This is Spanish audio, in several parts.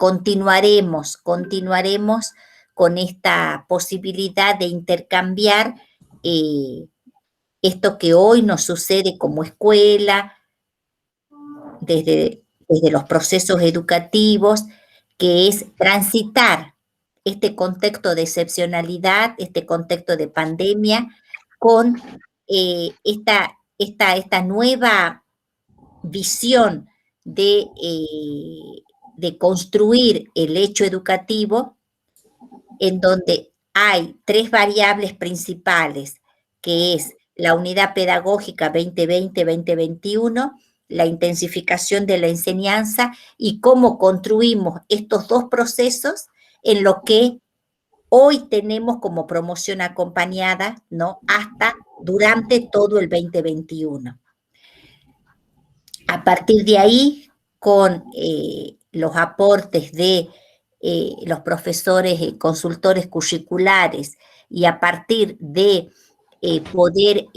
continuaremos con esta posibilidad de intercambiar esto que hoy nos sucede como escuela, desde los procesos educativos, que es transitar este contexto de excepcionalidad, este contexto de pandemia, con esta nueva visión de construir el hecho educativo, en donde hay 3 variables principales, que es la unidad pedagógica 2020-2021, la intensificación de la enseñanza y cómo construimos estos 2 procesos en lo que hoy tenemos como promoción acompañada, ¿no? Hasta durante todo el 2021. A partir de ahí, con los aportes de los profesores consultores curriculares y a partir de poder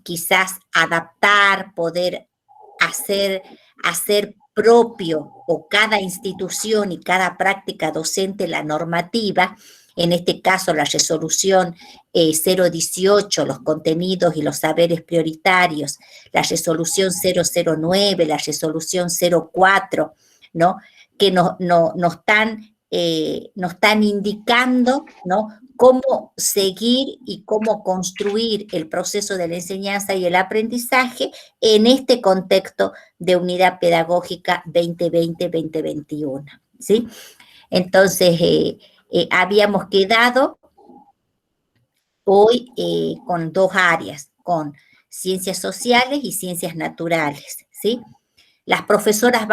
quizás adaptar, poder hacer propio o cada institución y cada práctica docente la normativa, en este caso la resolución 018, los contenidos y los saberes prioritarios, la resolución 009, la resolución 04, ¿no? Que nos están indicando, ¿no? Cómo seguir y cómo construir el proceso de la enseñanza y el aprendizaje en este contexto de unidad pedagógica 2020-2021, ¿sí? Entonces, habíamos quedado hoy con 2 áreas, con ciencias sociales y ciencias naturales, ¿sí? Las profesoras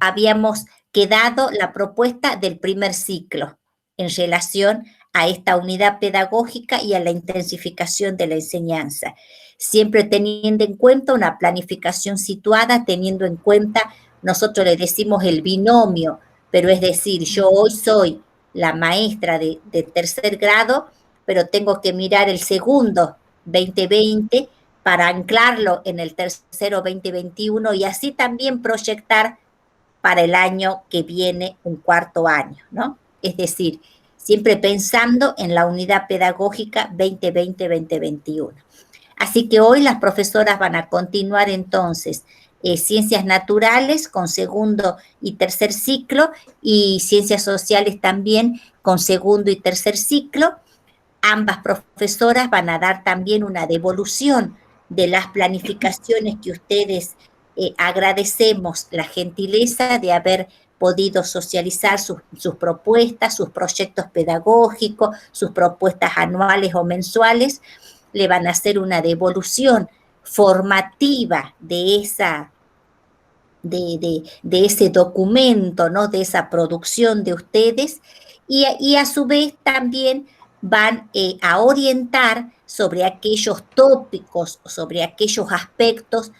habíamos quedado la propuesta del primer ciclo en relación a esta unidad pedagógica y a la intensificación de la enseñanza, siempre teniendo en cuenta una planificación situada, teniendo en cuenta, nosotros le decimos el binomio, pero es decir, yo hoy soy la maestra de tercer grado, pero tengo que mirar el segundo 2020 para anclarlo en el tercero 2021 y así también proyectar para el año que viene un cuarto año, ¿no? Es decir, siempre pensando en la unidad pedagógica 2020-2021. Así que hoy las profesoras van a continuar entonces ciencias naturales con segundo y tercer ciclo y ciencias sociales también con segundo y tercer ciclo. Ambas profesoras van a dar también una devolución de las planificaciones que ustedes agradecemos la gentileza de haber podido socializar sus propuestas, sus proyectos pedagógicos, sus propuestas anuales o mensuales. Le van a hacer una devolución formativa de ese documento, ¿no? De esa producción de ustedes y a su vez también van a orientar sobre aquellos tópicos, sobre aquellos aspectos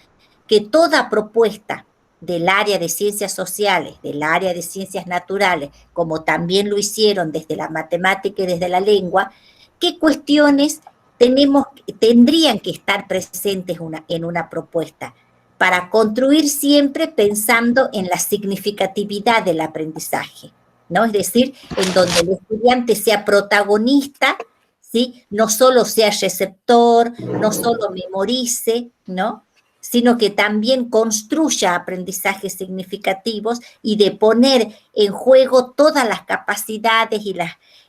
que toda propuesta del área de ciencias sociales, del área de ciencias naturales, como también lo hicieron desde la matemática y desde la lengua, qué cuestiones tendrían que estar presentes en una propuesta para construir siempre pensando en la significatividad del aprendizaje, ¿no? Es decir, en donde el estudiante sea protagonista, ¿sí? No solo sea receptor, no solo memorice, ¿no? Sino que también construya aprendizajes significativos y de poner en juego todas las capacidades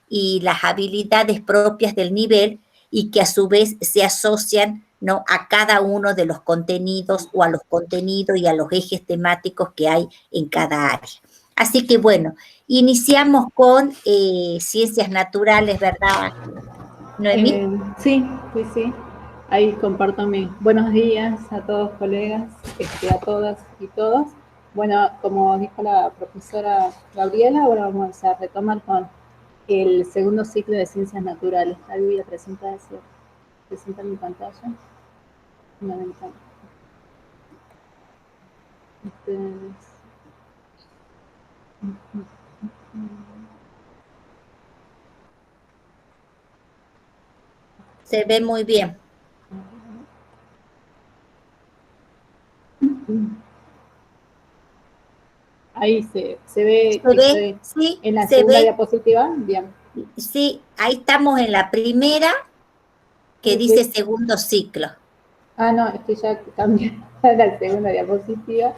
y las habilidades propias del nivel y que a su vez se asocian, ¿no? A cada uno de los contenidos o a los contenidos y a los ejes temáticos que hay en cada área. Así que bueno, iniciamos con ciencias naturales, ¿verdad, Noemí? Sí, pues sí. Ahí comparto buenos días a todos colegas, a todas y todos. Bueno, como dijo la profesora Gabriela, ahora vamos a retomar con el segundo ciclo de ciencias naturales. Ahí voy a presentar mi pantalla. Una ventana. Se ve muy bien. ahí se ve ¿Se que ve? estoy Sí, en la se segunda ve. diapositiva. Bien. Sí, ahí estamos en la primera que dice segundo ciclo. Ah, no, es que ya cambié a la segunda diapositiva.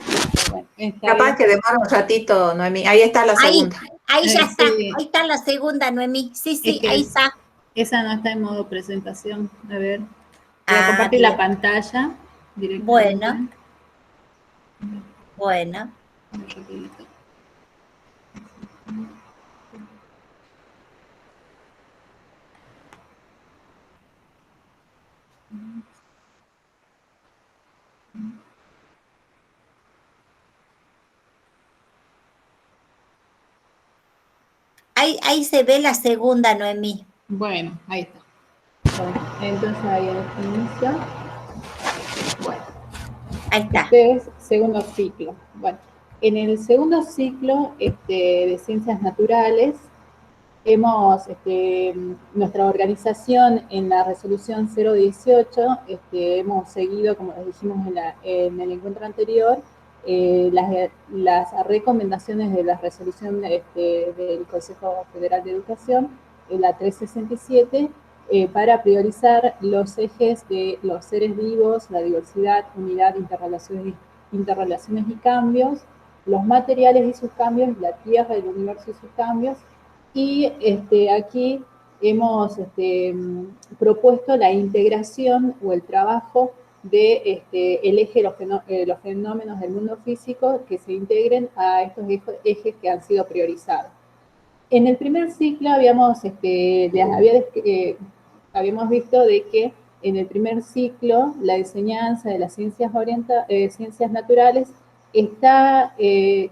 Bueno, está Capaz bien. que demora un ratito, Noemí. Ahí está la Ahí, segunda. ahí ya está. Sí, Ahí está la segunda, Noemí. Sí, es sí, que ahí está. esa no está en modo presentación. A ver, voy a Ah, compartir la bien. pantalla directamente. Bueno, bueno. Rapidito. Ahí se ve la segunda, Noemí. Bueno, ahí está. Bueno, entonces ahí inicio. Bueno, Ahí está. este es segundo ciclo. Bueno, en el segundo ciclo de ciencias naturales, nuestra organización en la resolución 018, hemos seguido, como les dijimos en el encuentro anterior, las recomendaciones de la resolución del Consejo Federal de Educación, la 367, para priorizar los ejes de los seres vivos, la diversidad, unidad, interrelaciones y cambios, los materiales y sus cambios, la Tierra, el universo y sus cambios. Y aquí hemos propuesto la integración o el trabajo de el eje de los fenómenos del mundo físico que se integren a estos ejes que han sido priorizados. En el primer ciclo habíamos visto de que en el primer ciclo la enseñanza de las ciencias naturales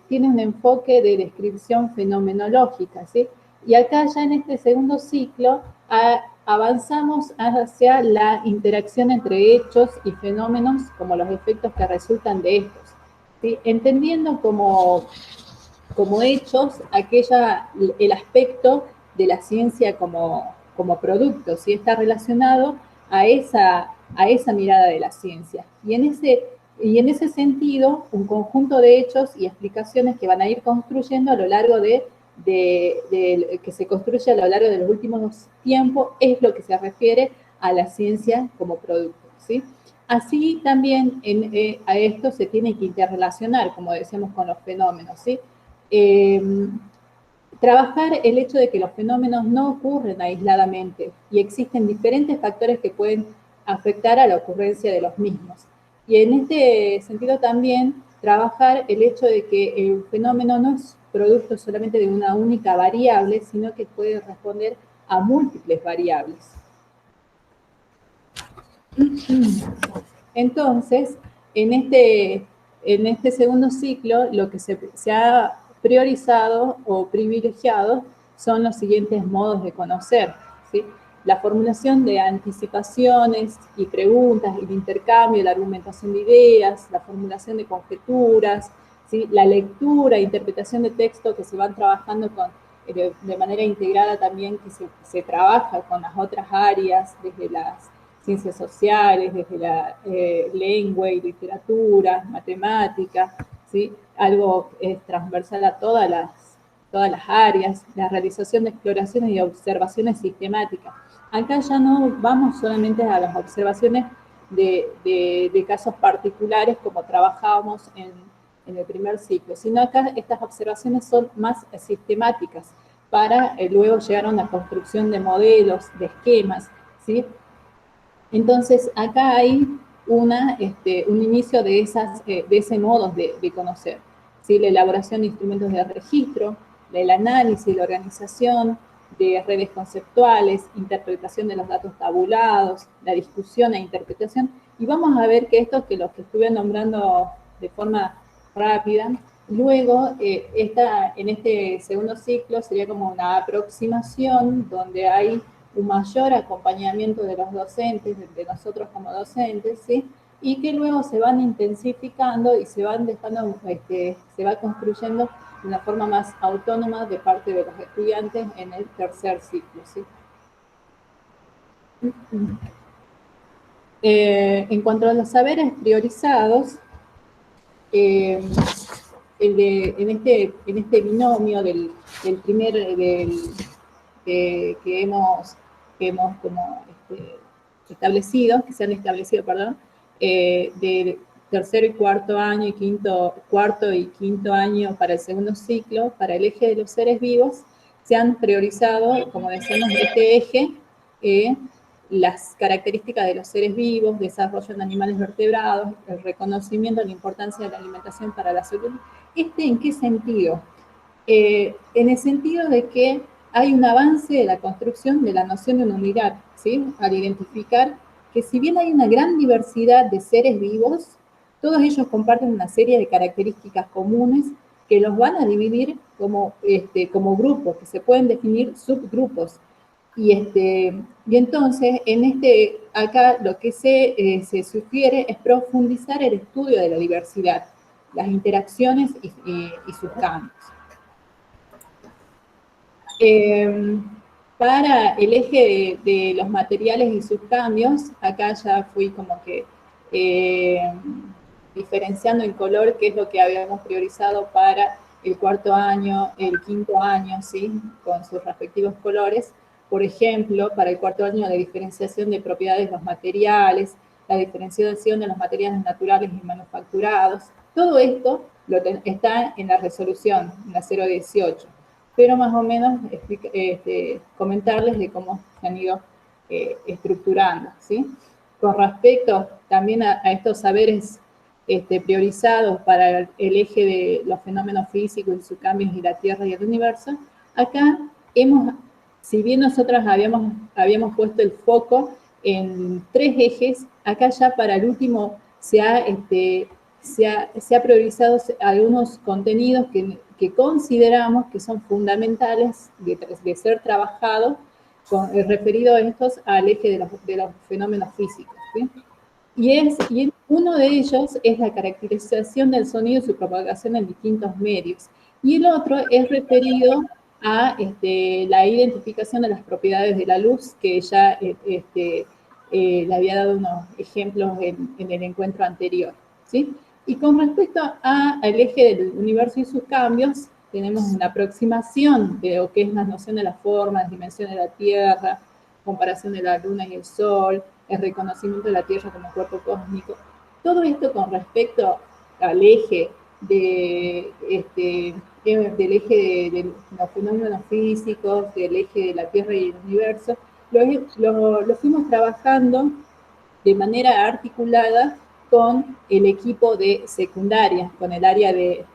tiene un enfoque de descripción fenomenológica, ¿sí? Y acá ya en este segundo ciclo avanzamos hacia la interacción entre hechos y fenómenos, como los efectos que resultan de estos, ¿sí? Entendiendo como hechos el aspecto de la ciencia como producto, ¿sí? Está relacionado a esa mirada de la ciencia. Y en ese sentido, un conjunto de hechos y explicaciones que van a ir construyendo a lo largo que se construye a lo largo de los últimos tiempos es lo que se refiere a la ciencia como producto, ¿sí? Así también a esto se tiene que interrelacionar, como decíamos, con los fenómenos, ¿sí? Trabajar el hecho de que los fenómenos no ocurren aisladamente y existen diferentes factores que pueden afectar a la ocurrencia de los mismos. Y en este sentido también trabajar el hecho de que el fenómeno no es producto solamente de una única variable, sino que puede responder a múltiples variables. Entonces, en este segundo ciclo, lo que se ha priorizado o privilegiado son los siguientes modos de conocer, ¿sí? La formulación de anticipaciones y preguntas, el intercambio, la argumentación de ideas, la formulación de conjeturas, ¿sí? La lectura e interpretación de texto que se van trabajando de manera integrada también, que se trabaja con las otras áreas, desde las ciencias sociales, desde la lengua y literatura, matemática, ¿sí? Algo es transversal a todas las áreas, la realización de exploraciones y observaciones sistemáticas. Acá ya no vamos solamente a las observaciones de casos particulares como trabajábamos en el primer ciclo, sino acá estas observaciones son más sistemáticas para luego llegar a una construcción de modelos, de esquemas, ¿sí? Entonces, acá hay un inicio de ese modo de conocer, ¿sí? La elaboración de instrumentos de registro, el análisis, la organización de redes conceptuales, interpretación de los datos tabulados, la discusión e interpretación. Y vamos a ver que esto, que los que estuve nombrando de forma rápida, luego en este segundo ciclo sería como una aproximación donde hay un mayor acompañamiento de los docentes, de nosotros como docentes, ¿sí? Y que luego se van intensificando y se van dejando, se va construyendo de una forma más autónoma de parte de los estudiantes en el tercer ciclo, ¿sí? En cuanto a los saberes priorizados, en este binomio que hemos como establecido, que se han establecido, perdón, del tercero y cuarto año y cuarto y quinto año para el segundo ciclo, para el eje de los seres vivos, se han priorizado, como decimos, este eje, las características de los seres vivos, desarrollo en animales vertebrados, el reconocimiento de la importancia de la alimentación para la salud. ¿En qué sentido? En el sentido de que hay un avance de la construcción de la noción de una unidad, ¿sí? Al identificar que si bien hay una gran diversidad de seres vivos, todos ellos comparten una serie de características comunes que los van a dividir como grupos, que se pueden definir subgrupos. Y entonces, acá lo que se sugiere es profundizar el estudio de la diversidad, las interacciones y sus cambios. Para el eje de los materiales y sus cambios, acá ya fui como que diferenciando en color qué es lo que habíamos priorizado para el cuarto año, el quinto año, ¿sí? Con sus respectivos colores. Por ejemplo, para el cuarto año, la diferenciación de propiedades de los materiales, la diferenciación de los materiales naturales y manufacturados. Todo esto está en la resolución, en la 018. Pero más o menos comentarles de cómo se han ido estructurando, ¿sí? Con respecto también a estos saberes priorizados para el eje de los fenómenos físicos y sus cambios y la Tierra y el universo, acá si bien nosotros habíamos puesto el foco en 3 ejes, acá ya para el último se ha priorizado algunos contenidos que consideramos que son fundamentales de ser trabajados, referido a estos al eje de los fenómenos físicos, ¿sí? Y uno de ellos es la caracterización del sonido y su propagación en distintos medios. Y el otro es referido a la identificación de las propiedades de la luz, que ya le había dado unos ejemplos en el encuentro anterior, ¿sí? Y con respecto al eje del universo y sus cambios, tenemos una aproximación de lo que es la noción de la forma, las dimensiones de la Tierra, comparación de la Luna y el Sol, el reconocimiento de la Tierra como cuerpo cósmico. Todo esto con respecto al eje del eje de los fenómenos físicos, del eje de la Tierra y el universo, lo fuimos trabajando de manera articulada con el equipo de secundaria, con el área de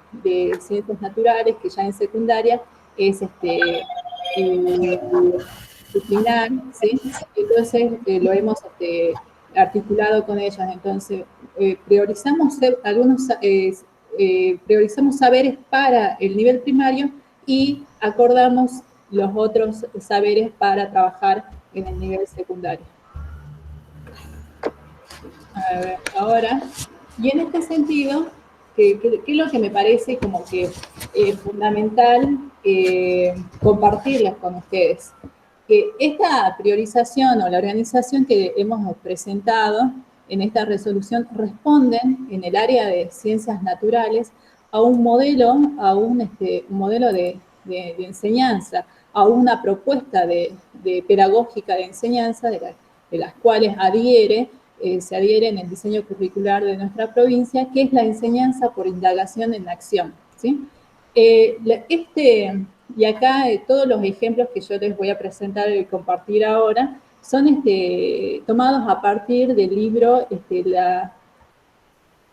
ciencias naturales, que ya en secundaria es disciplinar, ¿sí? Entonces lo hemos articulado con ellos. Entonces priorizamos priorizamos saberes para el nivel primario y acordamos los otros saberes para trabajar en el nivel secundario. A ver, ahora, y en este sentido, ¿qué es lo que me parece como que fundamental compartirles con ustedes? Que esta priorización o la organización que hemos presentado en esta resolución responden en el área de ciencias naturales a un modelo, un modelo de enseñanza, a una propuesta de pedagógica de enseñanza de las cuales se adhiere en el diseño curricular de nuestra provincia, que es la enseñanza por indagación en la acción, ¿sí? Y acá todos los ejemplos que yo les voy a presentar y compartir ahora son tomados a partir del libro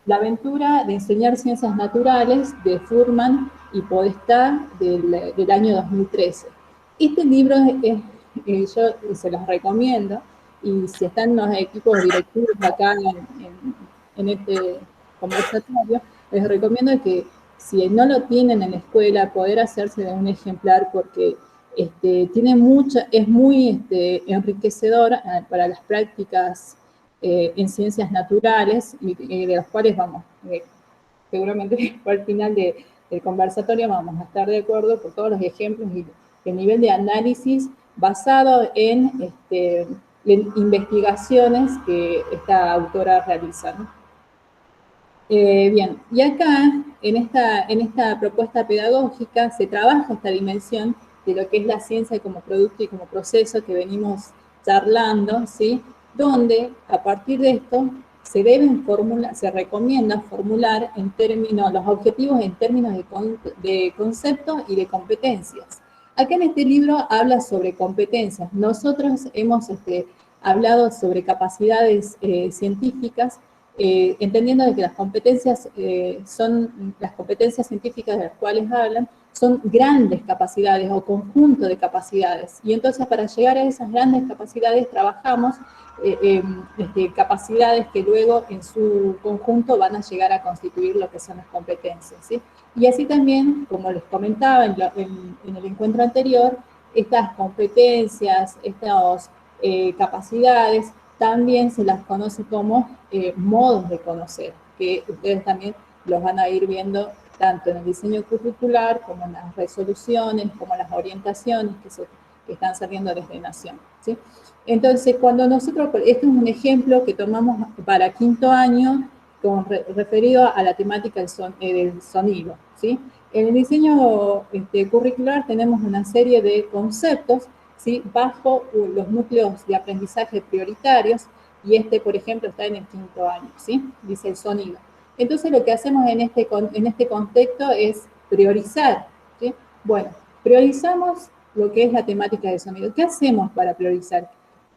La aventura de enseñar ciencias naturales de Furman y Podestá del año 2013. Este libro yo se los recomiendo, y si están los equipos directivos acá en este conversatorio, les recomiendo que si no lo tienen en la escuela, poder hacerse de un ejemplar, porque es muy enriquecedor para las prácticas en ciencias naturales, y de las cuales seguramente al final del conversatorio vamos a estar de acuerdo por todos los ejemplos y el nivel de análisis basado en investigaciones que esta autora realiza, ¿no? Bien, y acá en esta propuesta pedagógica se trabaja esta dimensión de lo que es la ciencia como producto y como proceso que venimos charlando, ¿sí? Donde a partir de esto se recomienda formular en términos, los objetivos en términos de conceptos y de competencias. Acá en este libro habla sobre competencias. Nosotros hemos hablado sobre capacidades científicas, entendiendo de que las competencias las competencias científicas de las cuales hablan, son grandes capacidades o conjunto de capacidades. Y entonces para llegar a esas grandes capacidades trabajamos capacidades que luego en su conjunto van a llegar a constituir lo que son las competencias, ¿sí? Y así también, como les comentaba en el encuentro anterior, estas competencias, estas capacidades, también se las conoce como modos de conocer, que ustedes también los van a ir viendo tanto en el diseño curricular, como en las resoluciones, como en las orientaciones que están saliendo desde Nación, ¿sí? Entonces, cuando nosotros, este es un ejemplo que tomamos para quinto año, referido a la temática del sonido, ¿sí? En el diseño curricular tenemos una serie de conceptos, ¿sí? Bajo los núcleos de aprendizaje prioritarios, y por ejemplo, está en el quinto año, ¿sí? Dice el sonido. Entonces, lo que hacemos en este contexto es priorizar, ¿sí? Bueno, priorizamos lo que es la temática del sonido. ¿Qué hacemos para priorizar?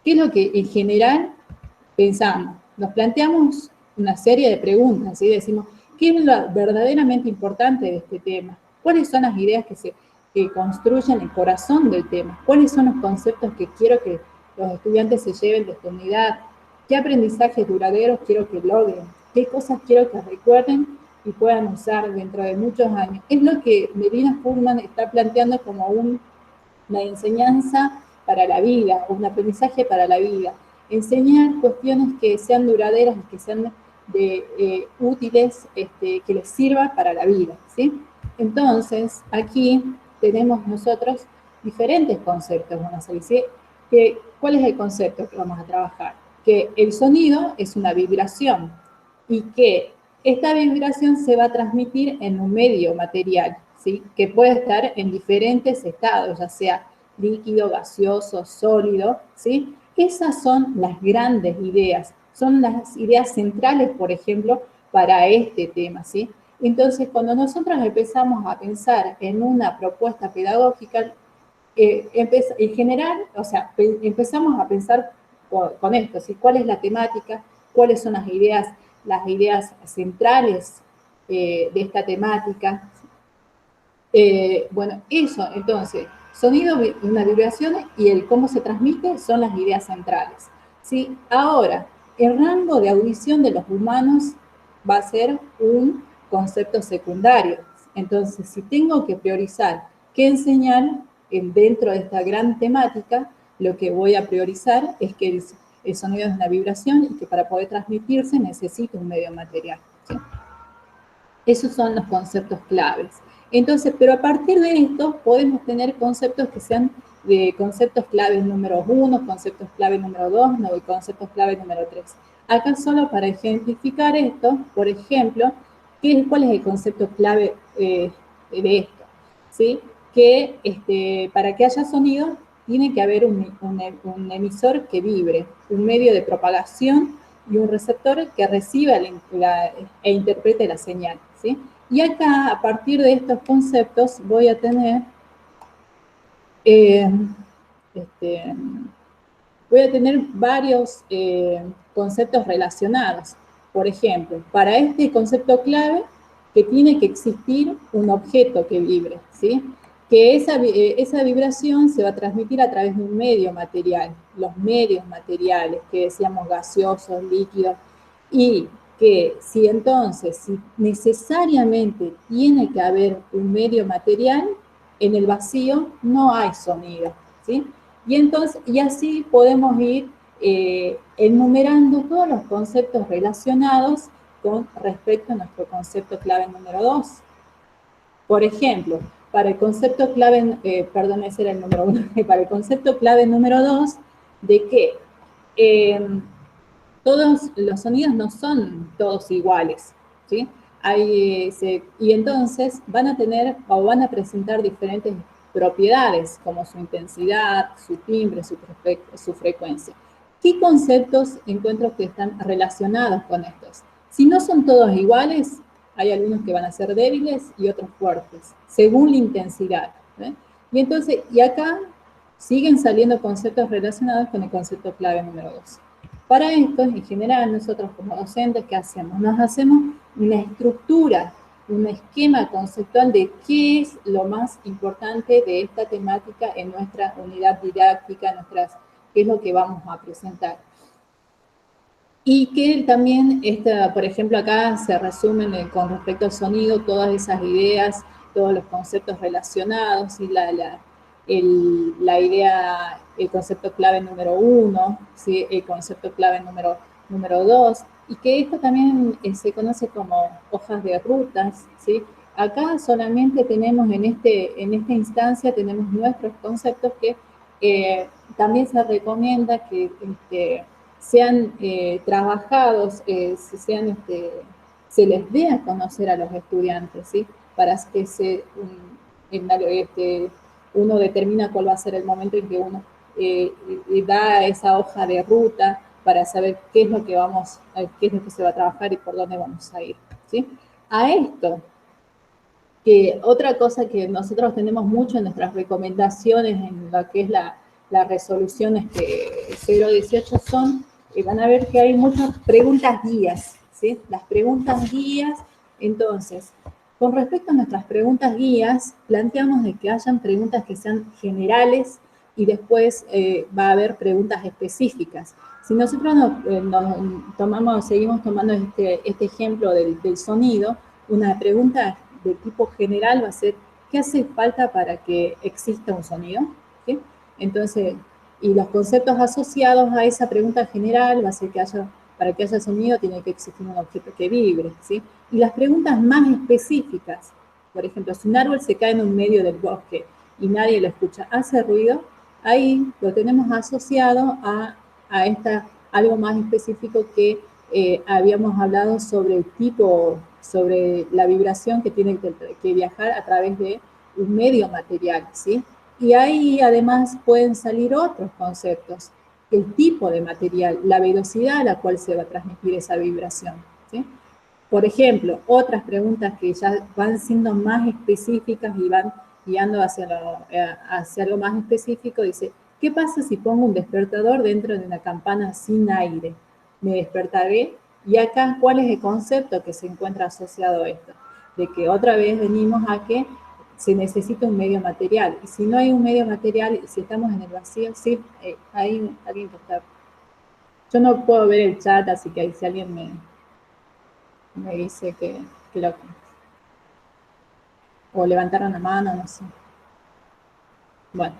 ¿Qué es lo que en general pensamos? Nos planteamos una serie de preguntas, ¿sí? Decimos, ¿qué es lo verdaderamente importante de este tema? ¿Cuáles son las ideas que construyen el corazón del tema? ¿Cuáles son los conceptos que quiero que los estudiantes se lleven de esta unidad? ¿Qué aprendizajes duraderos quiero que logren? ¿Qué cosas quiero que recuerden y puedan usar dentro de muchos años? Es lo que Melina Furman está planteando como una enseñanza para la vida, o un aprendizaje para la vida. Enseñar cuestiones que sean duraderas, que sean útiles, que les sirva para la vida, ¿sí? Entonces, aquí tenemos nosotros diferentes conceptos, vamos a decir, ¿cuál es el concepto que vamos a trabajar? Que el sonido es una vibración y que esta vibración se va a transmitir en un medio material, ¿sí? Que puede estar en diferentes estados, ya sea líquido, gaseoso, sólido, ¿sí? Esas son las grandes ideas, son las ideas centrales, por ejemplo, para este tema, ¿sí? Entonces, cuando nosotros empezamos a pensar en una propuesta pedagógica, en general, o sea, empezamos a pensar con esto, ¿sí? ¿Cuál es la temática? ¿Cuáles son las ideas centrales de esta temática? Bueno, eso, entonces, sonido, una vibración y el cómo se transmite son las ideas centrales, ¿sí? Ahora, el rango de audición de los humanos va a ser un concepto secundario. Entonces, si tengo que priorizar qué enseñar dentro de esta gran temática, lo que voy a priorizar es que el sonido es una vibración y que para poder transmitirse necesito un medio material, ¿sí? Esos son los conceptos claves. Entonces, pero a partir de esto podemos tener conceptos que sean de conceptos claves número 1, conceptos clave número 2, no, y conceptos clave número 3. Acá solo para ejemplificar esto, por ejemplo, ¿cuál es el concepto clave de esto? ¿Sí? Que para que haya sonido tiene que haber un emisor que vibre, un medio de propagación y un receptor que reciba e interprete la señal, ¿sí? Y acá, a partir de estos conceptos, voy a tener varios conceptos relacionados. Por ejemplo, para este concepto clave, que tiene que existir un objeto que vibre, ¿sí? Que esa vibración se va a transmitir a través de un medio material, los medios materiales, que decíamos gaseosos, líquidos, y que si necesariamente tiene que haber un medio material, en el vacío no hay sonido, ¿sí? Y así podemos ir enumerando todos los conceptos relacionados con respecto a nuestro concepto clave número 2. Por ejemplo, para el concepto clave, perdón, ese era el número 1, para el concepto clave número 2, de que todos los sonidos no son todos iguales, ¿sí? Y entonces van a tener o van a presentar diferentes propiedades, como su intensidad, su timbre, su frecuencia. ¿Qué conceptos encuentro que están relacionados con estos? Si no son todos iguales, hay algunos que van a ser débiles y otros fuertes, según la intensidad. Y entonces, y acá siguen saliendo conceptos relacionados con el concepto clave número 2. Para esto, en general, nosotros como docentes, ¿qué hacemos? Nos hacemos una estructura, un esquema conceptual de qué es lo más importante de esta temática en nuestra unidad didáctica, qué es lo que vamos a presentar. Y que también, por ejemplo, acá se resumen con respecto al sonido todas esas ideas, todos los conceptos relacionados, y la idea, el concepto clave número 1, ¿sí? El concepto clave número 2, y que esto también se conoce como hojas de rutas, ¿sí? Acá solamente tenemos en esta instancia, tenemos nuestros conceptos que también se recomienda que sean trabajados, se les dé a conocer a los estudiantes, ¿sí? Para que uno determina cuál va a ser el momento en que uno da esa hoja de ruta para saber qué es lo que se va a trabajar y por dónde vamos a ir, ¿sí? A esto, que otra cosa que nosotros tenemos mucho en nuestras recomendaciones en lo que es la resolución 018 van a ver que hay muchas preguntas guías, ¿sí? Las preguntas guías, entonces, con respecto a nuestras preguntas guías, planteamos de que hayan preguntas que sean generales y después va a haber preguntas específicas. Si nosotros seguimos tomando este ejemplo del sonido, una pregunta de tipo general va a ser, ¿qué hace falta para que exista un sonido? ¿Sí? Entonces, y los conceptos asociados a esa pregunta general va a ser para que haya sonido tiene que existir un objeto que vibre, ¿sí? Y las preguntas más específicas, por ejemplo, si un árbol se cae en un medio del bosque y nadie lo escucha, ¿hace ruido? Ahí lo tenemos asociado a algo más específico que habíamos hablado sobre sobre la vibración que tiene que viajar a través de un medio material, ¿sí? Y ahí además pueden salir otros conceptos, el tipo de material, la velocidad a la cual se va a transmitir esa vibración, ¿sí? Por ejemplo, otras preguntas que ya van siendo más específicas y van guiando hacia algo más específico, dice, ¿qué pasa si pongo un despertador dentro de una campana sin aire? ¿Me despertaré? Y acá, ¿cuál es el concepto que se encuentra asociado a esto? De que otra vez venimos a que se necesita un medio material. Y si no hay un medio material, si estamos en el vacío, sí, hay alguien que está... Yo no puedo ver el chat, así que si alguien me dice que o levantaron la mano, no sé. Bueno,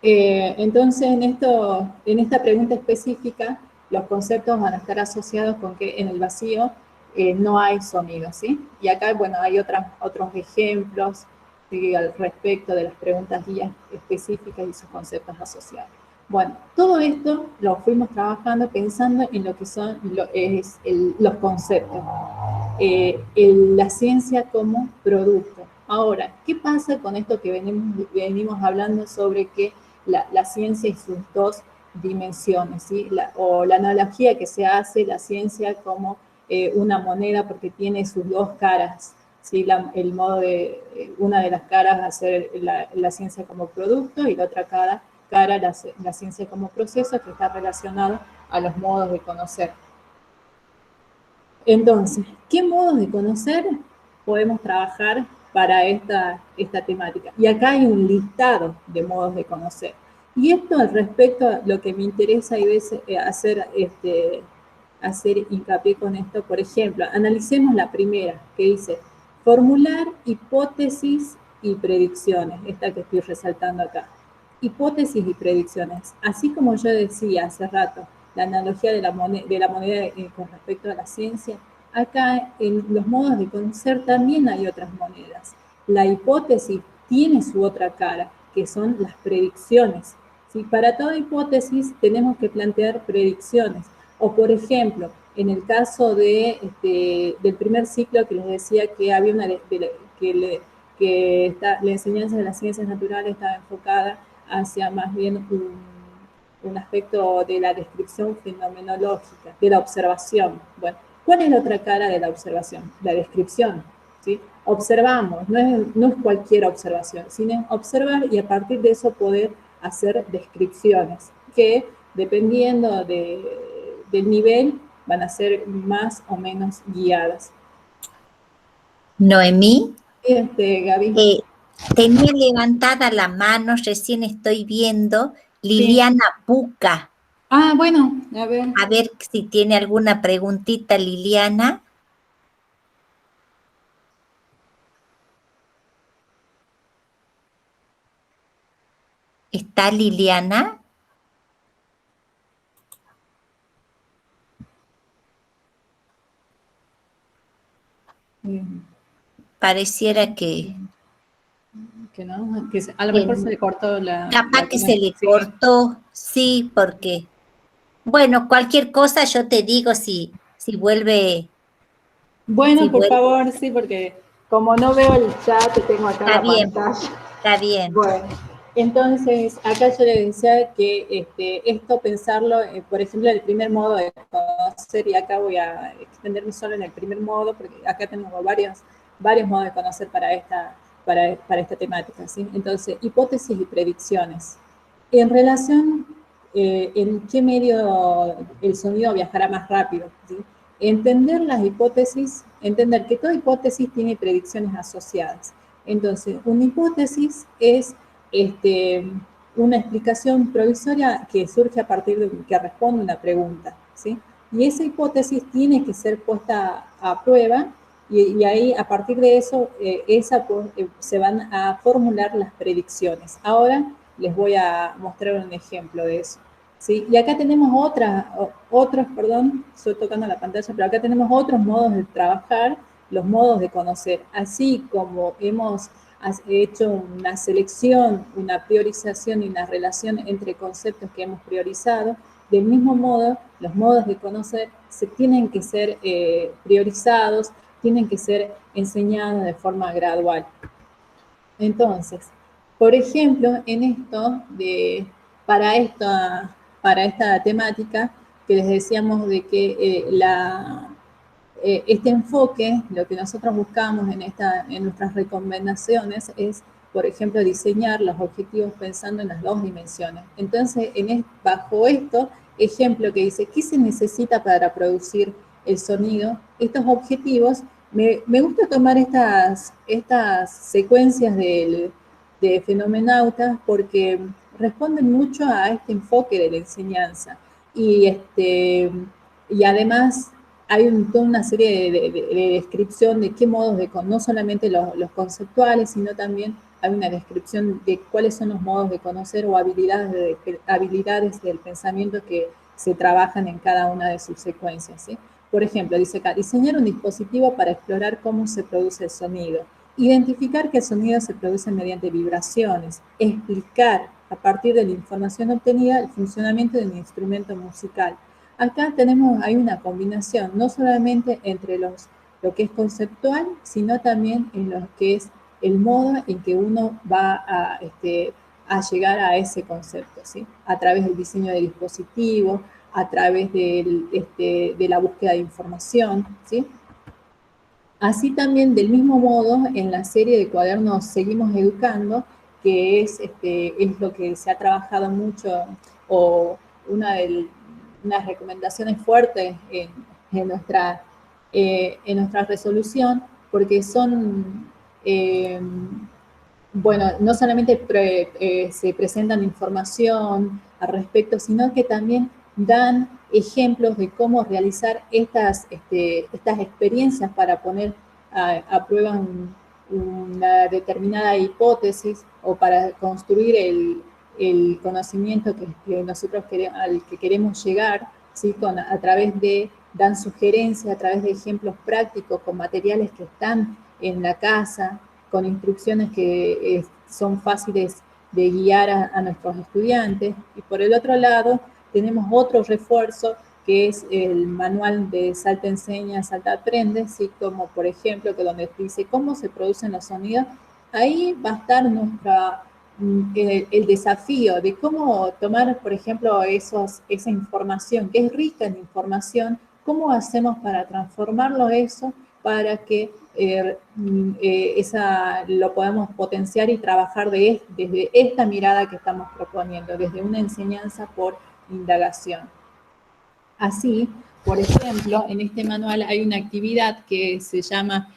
entonces en esta pregunta específica, los conceptos van a estar asociados con que en el vacío no hay sonido, ¿sí? Y acá, bueno, hay otros ejemplos, ¿sí? Al respecto de las preguntas guías específicas y sus conceptos asociados. Bueno, todo esto lo fuimos trabajando pensando en lo que son los conceptos. La ciencia como producto. Ahora, ¿qué pasa con esto que venimos hablando sobre que la ciencia y sus dos dimensiones, ¿sí? O la analogía que se hace, la ciencia como una moneda porque tiene sus dos caras, ¿sí? Una de las caras va a ser la ciencia como producto y la otra cara la ciencia como proceso, que está relacionado a los modos de conocer. Entonces, ¿qué modos de conocer podemos trabajar para esta temática? Y acá hay un listado de modos de conocer. Y esto al respecto a lo que me interesa hacer hincapié con esto, por ejemplo, analicemos la primera, que dice formular hipótesis y predicciones, esta que estoy resaltando acá. Hipótesis y predicciones. Así como yo decía hace rato, la analogía de la moneda con respecto a la ciencia, acá en los modos de conocer también hay otras monedas. La hipótesis tiene su otra cara, que son las predicciones. ¿Sí? Para toda hipótesis tenemos que plantear predicciones. O, por ejemplo, en el caso del primer ciclo que les decía que había la enseñanza de las ciencias naturales estaba enfocada hacia más bien un aspecto de la descripción fenomenológica, de la observación. Bueno, ¿cuál es la otra cara de la observación? La descripción, ¿sí? Observamos, no es cualquier observación, sino observar y a partir de eso poder hacer descripciones que, dependiendo del nivel, van a ser más o menos guiadas. Noemí, Gaby. tenía levantada la mano, recién estoy viendo, Liliana Puca. Ah, bueno, a ver. A ver si tiene alguna preguntita, Liliana. ¿Está Liliana? Pareciera que no, que a lo mejor se le cortó la... Capaz que se le cortó, sí, porque... Bueno, cualquier cosa yo te digo si vuelve... Bueno, si por favor, sí, porque como no veo el chat, tengo acá la pantalla. Está bien. Bueno, entonces, acá yo les decía que esto pensarlo, por ejemplo, el primer modo de conocer, y acá voy a extenderme solo en el primer modo, porque acá tenemos varios modos de conocer para esta temática, ¿sí? Entonces, hipótesis y predicciones. En relación, ¿en qué medio el sonido viajará más rápido? ¿Sí? Entender las hipótesis, entender que toda hipótesis tiene predicciones asociadas. Entonces, una hipótesis es una explicación provisoria que surge a partir de que responde una pregunta, ¿sí? Y esa hipótesis tiene que ser puesta a prueba y ahí, a partir de eso, se van a formular las predicciones. Ahora les voy a mostrar un ejemplo de eso. ¿Sí? Y acá tenemos estoy tocando la pantalla, pero acá tenemos otros modos de trabajar, los modos de conocer, así como hemos hecho una selección, una priorización y una relación entre conceptos que hemos priorizado. Del mismo modo, los modos de conocer tienen que ser priorizados, tienen que ser enseñados de forma gradual. Entonces, por ejemplo, en esto, para esta temática, que les decíamos de que este enfoque, lo que nosotros buscamos en nuestras recomendaciones es, por ejemplo, diseñar los objetivos pensando en las dos dimensiones. Entonces, bajo esto, ejemplo que dice, ¿qué se necesita para producir el sonido? Estos objetivos, me gusta tomar estas secuencias de fenomenautas porque responden mucho a este enfoque de la enseñanza. Y además hay toda una serie de descripción de qué modos no solamente los conceptuales, sino también hay una descripción de cuáles son los modos de conocer o habilidades del pensamiento que se trabajan en cada una de sus secuencias, ¿sí? Por ejemplo, dice acá, diseñar un dispositivo para explorar cómo se produce el sonido, identificar que el sonido se produce mediante vibraciones, explicar a partir de la información obtenida el funcionamiento de un instrumento musical. Acá hay una combinación, no solamente entre lo que es conceptual, sino también en lo que es el modo en que uno va a llegar a ese concepto, ¿sí? A través del diseño de dispositivos, a través de la búsqueda de información, ¿sí? Así también, del mismo modo, en la serie de cuadernos Seguimos Educando, que es lo que se ha trabajado mucho, o unas recomendaciones fuertes en nuestra resolución, porque son, no solamente se presentan información al respecto, sino que también dan ejemplos de cómo realizar estas experiencias para poner a prueba una determinada hipótesis o para construir el conocimiento que nosotros al que queremos llegar, ¿sí? A través dan sugerencias, a través de ejemplos prácticos con materiales que están en la casa, con instrucciones que son fáciles de guiar a nuestros estudiantes. Y por el otro lado, tenemos otro refuerzo que es el manual de Salta Enseña, Salta Aprende, ¿sí? Como por ejemplo, que donde dice cómo se producen los sonidos, ahí va a estar el desafío de cómo tomar, por ejemplo, esa información, que es rica en información, cómo hacemos para transformarlo eso, para que lo podamos potenciar y trabajar desde esta mirada que estamos proponiendo, desde una enseñanza por indagación. Así, por ejemplo, en este manual hay una actividad que se llama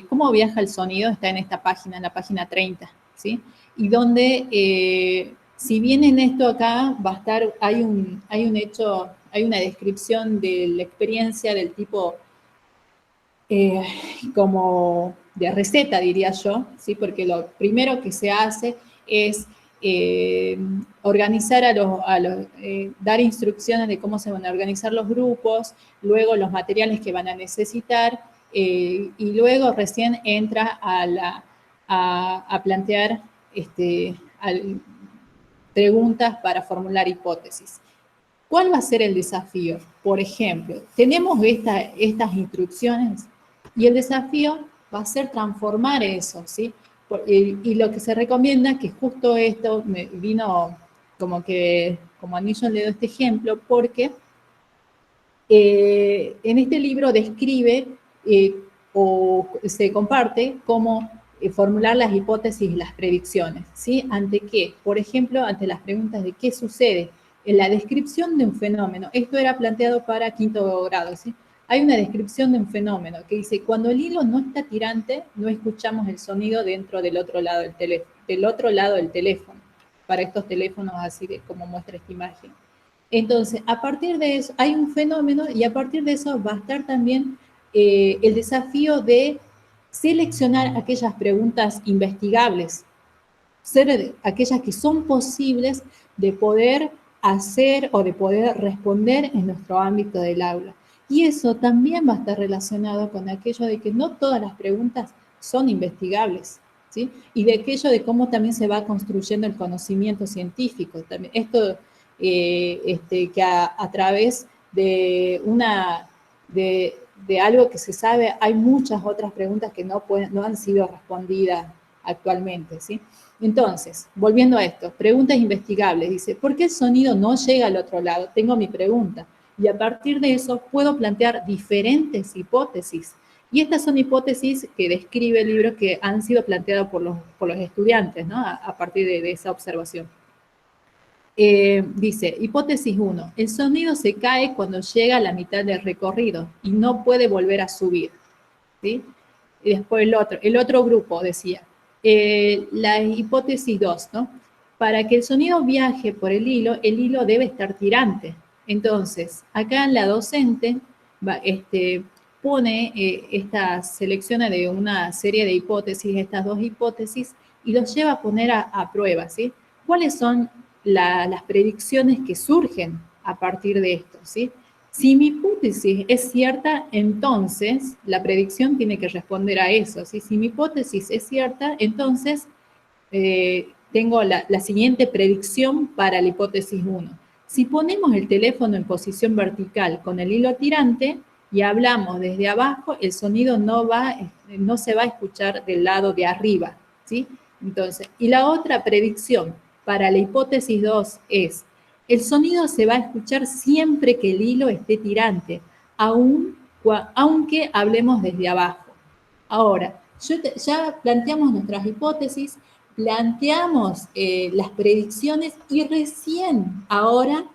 ¿Cómo viaja el sonido? Está en esta página, en la página 30, ¿sí? Y donde, si bien en esto acá va a estar, hay una descripción de la experiencia del tipo como de receta, diría yo, ¿sí? Porque lo primero que se hace es organizar dar instrucciones de cómo se van a organizar los grupos, luego los materiales que van a necesitar, y luego recién entra a plantear preguntas para formular hipótesis. ¿Cuál va a ser el desafío? Por ejemplo, tenemos estas instrucciones y el desafío va a ser transformar eso, ¿sí? Y lo que se recomienda, que justo esto me vino como anillo al dedo este ejemplo, porque en este libro describe o se comparte cómo formular las hipótesis y las predicciones, ¿sí? ¿Ante qué? Por ejemplo, ante las preguntas de qué sucede. En la descripción de un fenómeno, esto era planteado para quinto grado, ¿sí? Hay una descripción de un fenómeno que dice, cuando el hilo no está tirante, no escuchamos el sonido dentro del otro lado del teléfono, para estos teléfonos así de como muestra esta imagen. Entonces, a partir de eso, hay un fenómeno y a partir de eso va a estar también el desafío de seleccionar aquellas preguntas investigables, aquellas que son posibles de poder hacer o de poder responder en nuestro ámbito del aula. Y eso también va a estar relacionado con aquello de que no todas las preguntas son investigables, ¿sí? Y de aquello de cómo también se va construyendo el conocimiento científico. También, esto que a través de algo que se sabe, hay muchas otras preguntas que no han sido respondidas actualmente, ¿sí? Entonces, volviendo a esto, preguntas investigables, dice, ¿por qué el sonido no llega al otro lado? Tengo mi pregunta. Y a partir de eso puedo plantear diferentes hipótesis. Y estas son hipótesis que describe el libro que han sido planteadas por los estudiantes, ¿no? A partir de esa observación. Dice, hipótesis 1, el sonido se cae cuando llega a la mitad del recorrido y no puede volver a subir, ¿sí? Y después el otro grupo decía, la hipótesis 2, ¿no? Para que el sonido viaje por el hilo debe estar tirante. Entonces, acá la docente pone estas selecciones de una serie de hipótesis, estas dos hipótesis, y los lleva a poner a prueba, ¿sí? ¿Cuáles son las predicciones que surgen a partir de esto, ¿sí? Si mi hipótesis es cierta, entonces la predicción tiene que responder a eso, ¿sí? Si mi hipótesis es cierta, entonces tengo la siguiente predicción para la hipótesis 1. Si ponemos el teléfono en posición vertical con el hilo tirante y hablamos desde abajo, el sonido no se va a escuchar del lado de arriba, ¿sí? Entonces, y la otra predicción para la hipótesis 2 es, el sonido se va a escuchar siempre que el hilo esté tirante, aunque hablemos desde abajo. Ahora, ya planteamos nuestras hipótesis, planteamos las predicciones y recién ahora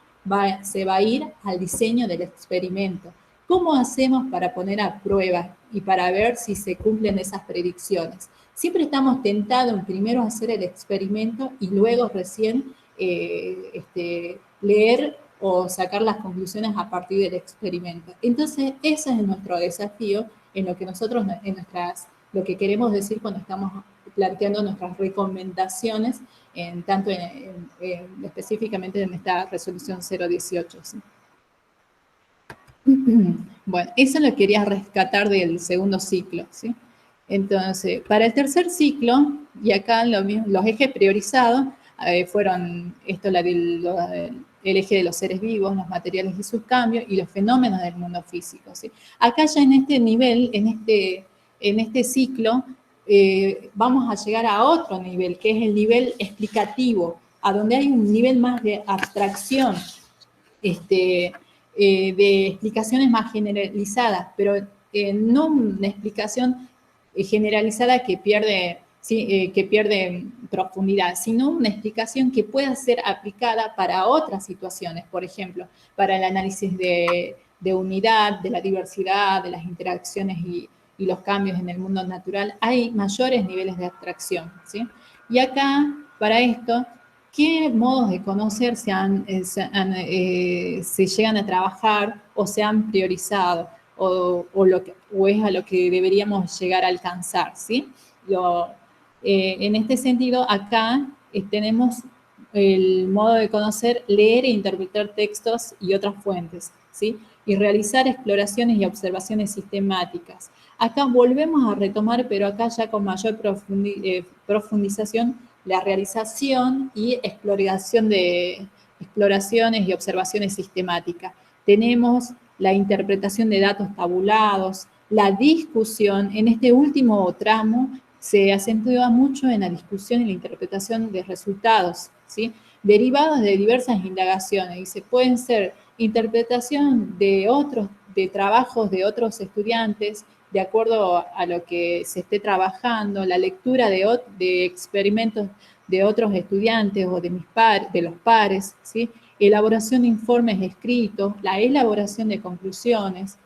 se va a ir al diseño del experimento. ¿Cómo hacemos para poner a prueba y para ver si se cumplen esas predicciones? Siempre estamos tentados en primero hacer el experimento y luego recién leer o sacar las conclusiones a partir del experimento. Entonces, ese es nuestro desafío en lo que nosotros, lo que queremos decir cuando estamos planteando nuestras recomendaciones, específicamente en esta resolución 018. ¿Sí? Bueno, eso lo quería rescatar del segundo ciclo, ¿sí? Entonces, para el tercer ciclo, y acá los ejes priorizados, fueron esto el eje de los seres vivos, los materiales y sus cambios, y los fenómenos del mundo físico, ¿sí? Acá ya en este nivel, en este ciclo, vamos a llegar a otro nivel, que es el nivel explicativo, a donde hay un nivel más de abstracción, de explicaciones más generalizadas, pero no una explicación generalizada que pierde, ¿sí? Que pierde profundidad, sino una explicación que pueda ser aplicada para otras situaciones, por ejemplo, para el análisis de unidad, de la diversidad, de las interacciones y los cambios en el mundo natural. Hay mayores niveles de abstracción, ¿sí? Y acá, para esto, ¿qué modos de conocer se llegan a trabajar o se han priorizado? O es a lo que deberíamos llegar a alcanzar, ¿sí? En este sentido, acá tenemos el modo de conocer, leer e interpretar textos y otras fuentes, ¿sí? Y realizar exploraciones y observaciones sistemáticas. Acá volvemos a retomar, pero acá ya con mayor profundización, la realización y exploraciones y observaciones sistemáticas. Tenemos la interpretación de datos tabulados, la discusión. En este último tramo se acentúa mucho en la discusión y la interpretación de resultados, ¿sí? Derivados de diversas indagaciones, y se pueden ser interpretación de trabajos de otros estudiantes, de acuerdo a lo que se esté trabajando, la lectura de experimentos de otros estudiantes o de los pares, ¿sí? Elaboración de informes escritos, la elaboración de conclusiones,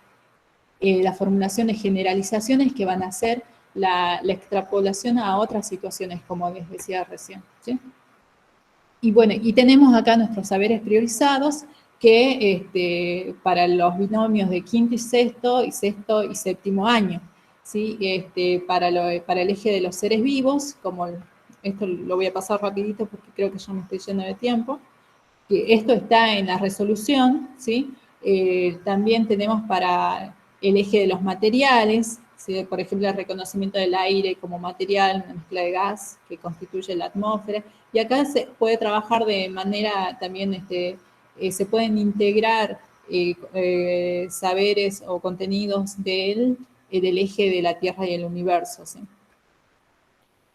la formulación de generalizaciones que van a hacer la extrapolación a otras situaciones, como les decía recién, ¿sí? Y bueno, y tenemos acá nuestros saberes priorizados, que para los binomios de quinto y sexto y séptimo año, ¿sí? Para el eje de los seres vivos, esto lo voy a pasar rapidito porque creo que ya me estoy yendo de tiempo, que esto está en la resolución, ¿sí? También tenemos para el eje de los materiales, ¿sí? Por ejemplo, el reconocimiento del aire como material, una mezcla de gas que constituye la atmósfera, y acá se puede trabajar de manera también, se pueden integrar saberes o contenidos del eje de la Tierra y el universo, ¿sí?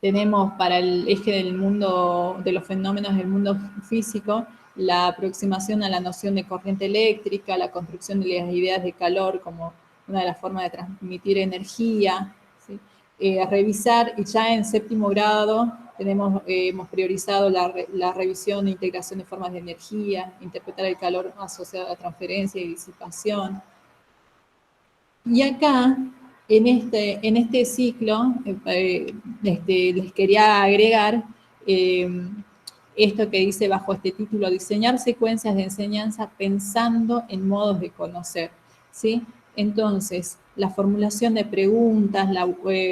Tenemos para el eje del mundo, de los fenómenos del mundo físico, la aproximación a la noción de corriente eléctrica, la construcción de las ideas de calor como una de las formas de transmitir energía, ¿sí? Revisar, y ya en séptimo grado hemos priorizado la revisión e integración de formas de energía, interpretar el calor asociado a transferencia y disipación. Y acá, en este ciclo, les quería agregar esto que dice bajo este título: diseñar secuencias de enseñanza pensando en modos de conocer, ¿sí? Entonces, la formulación de preguntas,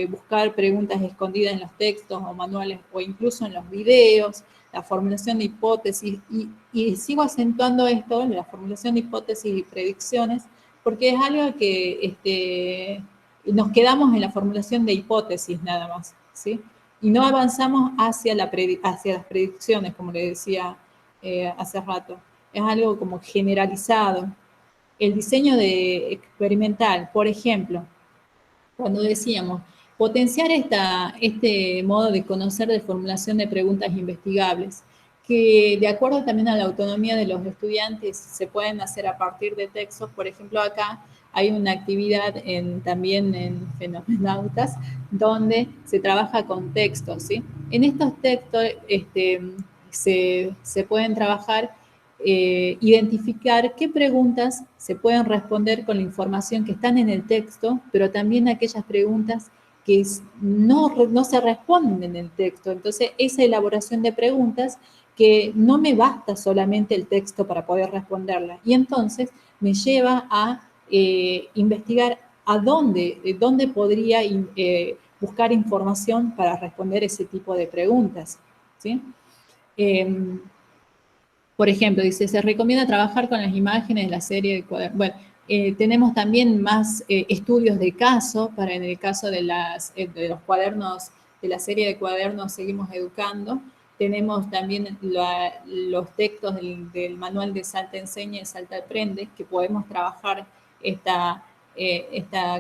buscar preguntas escondidas en los textos o manuales o incluso en los videos, la formulación de hipótesis, y sigo acentuando esto, la formulación de hipótesis y predicciones, porque es algo que nos quedamos en la formulación de hipótesis nada más, ¿sí? Y no avanzamos hacia las predicciones, como le decía hace rato. Es algo como generalizado. El diseño experimental, por ejemplo, cuando decíamos potenciar este modo de conocer de formulación de preguntas investigables, que de acuerdo también a la autonomía de los estudiantes se pueden hacer a partir de textos. Por ejemplo, acá hay una actividad también en Fenomenautas donde se trabaja con textos, ¿sí? En estos textos se pueden trabajar, identificar qué preguntas se pueden responder con la información que están en el texto, pero también aquellas preguntas que no se responden en el texto. Entonces, esa elaboración de preguntas que no me basta solamente el texto para poder responderla. Y entonces me lleva a investigar dónde podría buscar información para responder ese tipo de preguntas, ¿sí? Por ejemplo, dice, se recomienda trabajar con las imágenes de la serie de cuadernos. Bueno, tenemos también más estudios de caso, en el caso de los cuadernos, de la serie de cuadernos Seguimos Educando, tenemos también los textos del manual de Salta Enseña y Salta Aprende, que podemos trabajar esta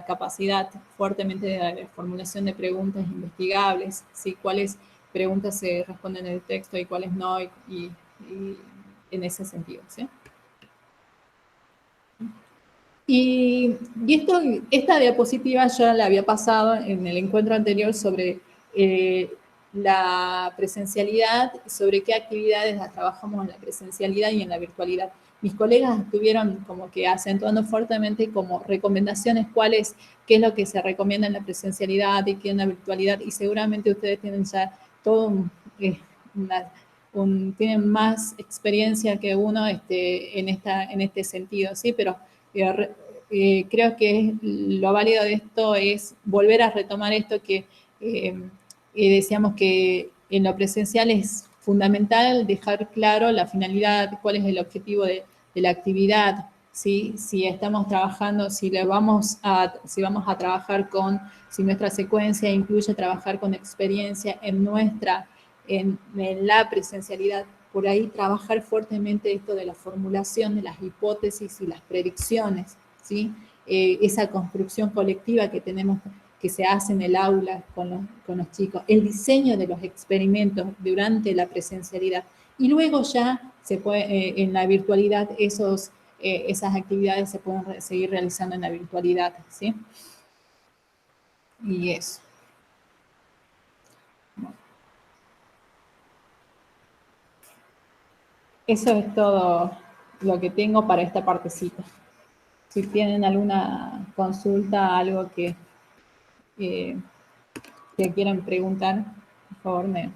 capacidad fuertemente de formulación de preguntas investigables, ¿sí? Cuáles preguntas se responden en el texto y cuáles no, y en ese sentido, ¿sí? Y esta diapositiva ya la había pasado en el encuentro anterior sobre la presencialidad, sobre qué actividades las trabajamos en la presencialidad y en la virtualidad. Mis colegas estuvieron como que acentuando fuertemente como recomendaciones, qué es lo que se recomienda en la presencialidad y qué en la virtualidad, y seguramente ustedes tienen ya todo tienen más experiencia que uno en este sentido, ¿sí? Pero creo que lo válido de esto es volver a retomar esto que decíamos que en lo presencial es fundamental dejar claro la finalidad, cuál es el objetivo de la actividad, ¿sí? Si estamos trabajando, si vamos a trabajar si nuestra secuencia incluye trabajar con experiencia en la presencialidad, por ahí trabajar fuertemente esto de la formulación de las hipótesis y las predicciones, ¿sí? Esa construcción colectiva que tenemos, que se hace en el aula con los chicos, el diseño de los experimentos durante la presencialidad, y luego ya se puede, en la virtualidad, esas actividades se pueden seguir realizando en la virtualidad, ¿sí? Y eso. Eso es todo lo que tengo para esta partecita. Si tienen alguna consulta, algo que quieran preguntar, por favor, me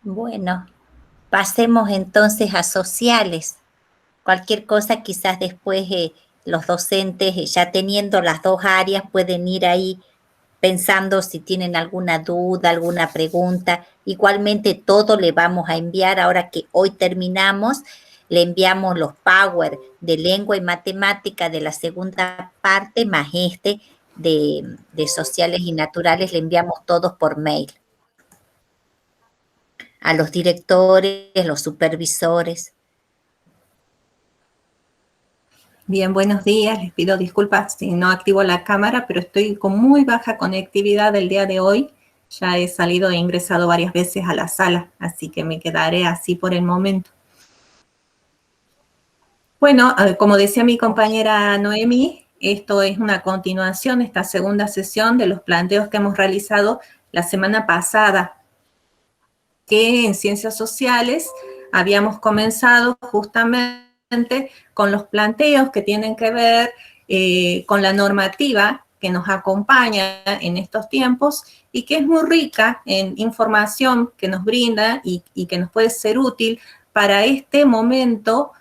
Bueno, pasemos entonces a sociales. Cualquier cosa quizás después los docentes, ya teniendo las dos áreas, pueden ir ahí pensando si tienen alguna duda, alguna pregunta. Igualmente todo le vamos a enviar, ahora que hoy terminamos, le enviamos los Power de lengua y matemática de la segunda parte, más de sociales y naturales, le enviamos todos por mail a los directores, los supervisores. Bien, buenos días. Les pido disculpas si no activo la cámara, pero estoy con muy baja conectividad el día de hoy. Ya he salido e ingresado varias veces a la sala, así que me quedaré así por el momento. Bueno, como decía mi compañera Noemí, esto es una continuación, esta segunda sesión de los planteos que hemos realizado la semana pasada, que en Ciencias Sociales habíamos comenzado justamente con los planteos que tienen que ver con la normativa que nos acompaña en estos tiempos y que es muy rica en información que nos brinda y que nos puede ser útil para este momento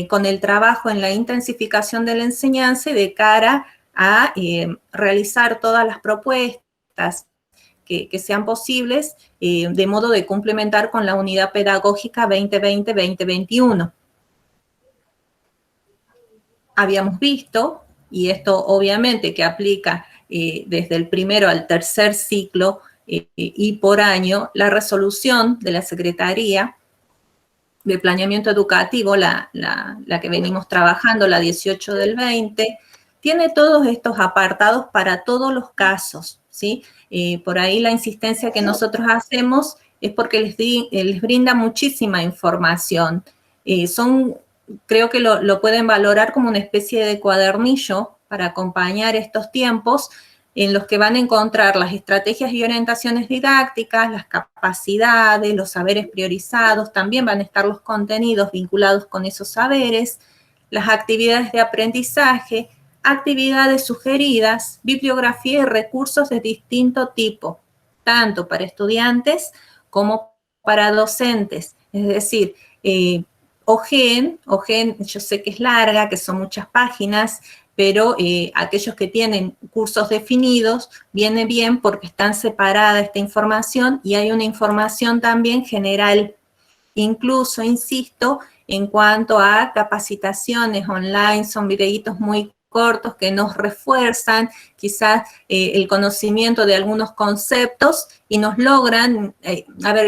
con el trabajo en la intensificación de la enseñanza y de cara a realizar todas las propuestas que sean posibles, de modo de complementar con la unidad pedagógica 2020-2021. Habíamos visto, y esto obviamente que aplica desde el primero al tercer ciclo y por año, la resolución de la Secretaría de Planeamiento Educativo, la que venimos trabajando, la 18 del 20, tiene todos estos apartados para todos los casos, ¿sí? Por ahí la insistencia que nosotros hacemos es porque les brinda muchísima información. Creo que lo pueden valorar como una especie de cuadernillo para acompañar estos tiempos en los que van a encontrar las estrategias y orientaciones didácticas, las capacidades, los saberes priorizados, también van a estar los contenidos vinculados con esos saberes, las actividades de aprendizaje, actividades sugeridas, bibliografía y recursos de distinto tipo, tanto para estudiantes como para docentes. Es decir, OGEN, yo sé que es larga, que son muchas páginas, pero aquellos que tienen cursos definidos, viene bien porque están separada esta información y hay una información también general. Incluso, insisto, en cuanto a capacitaciones online, son videitos muy cortos que nos refuerzan quizás el conocimiento de algunos conceptos y nos logran,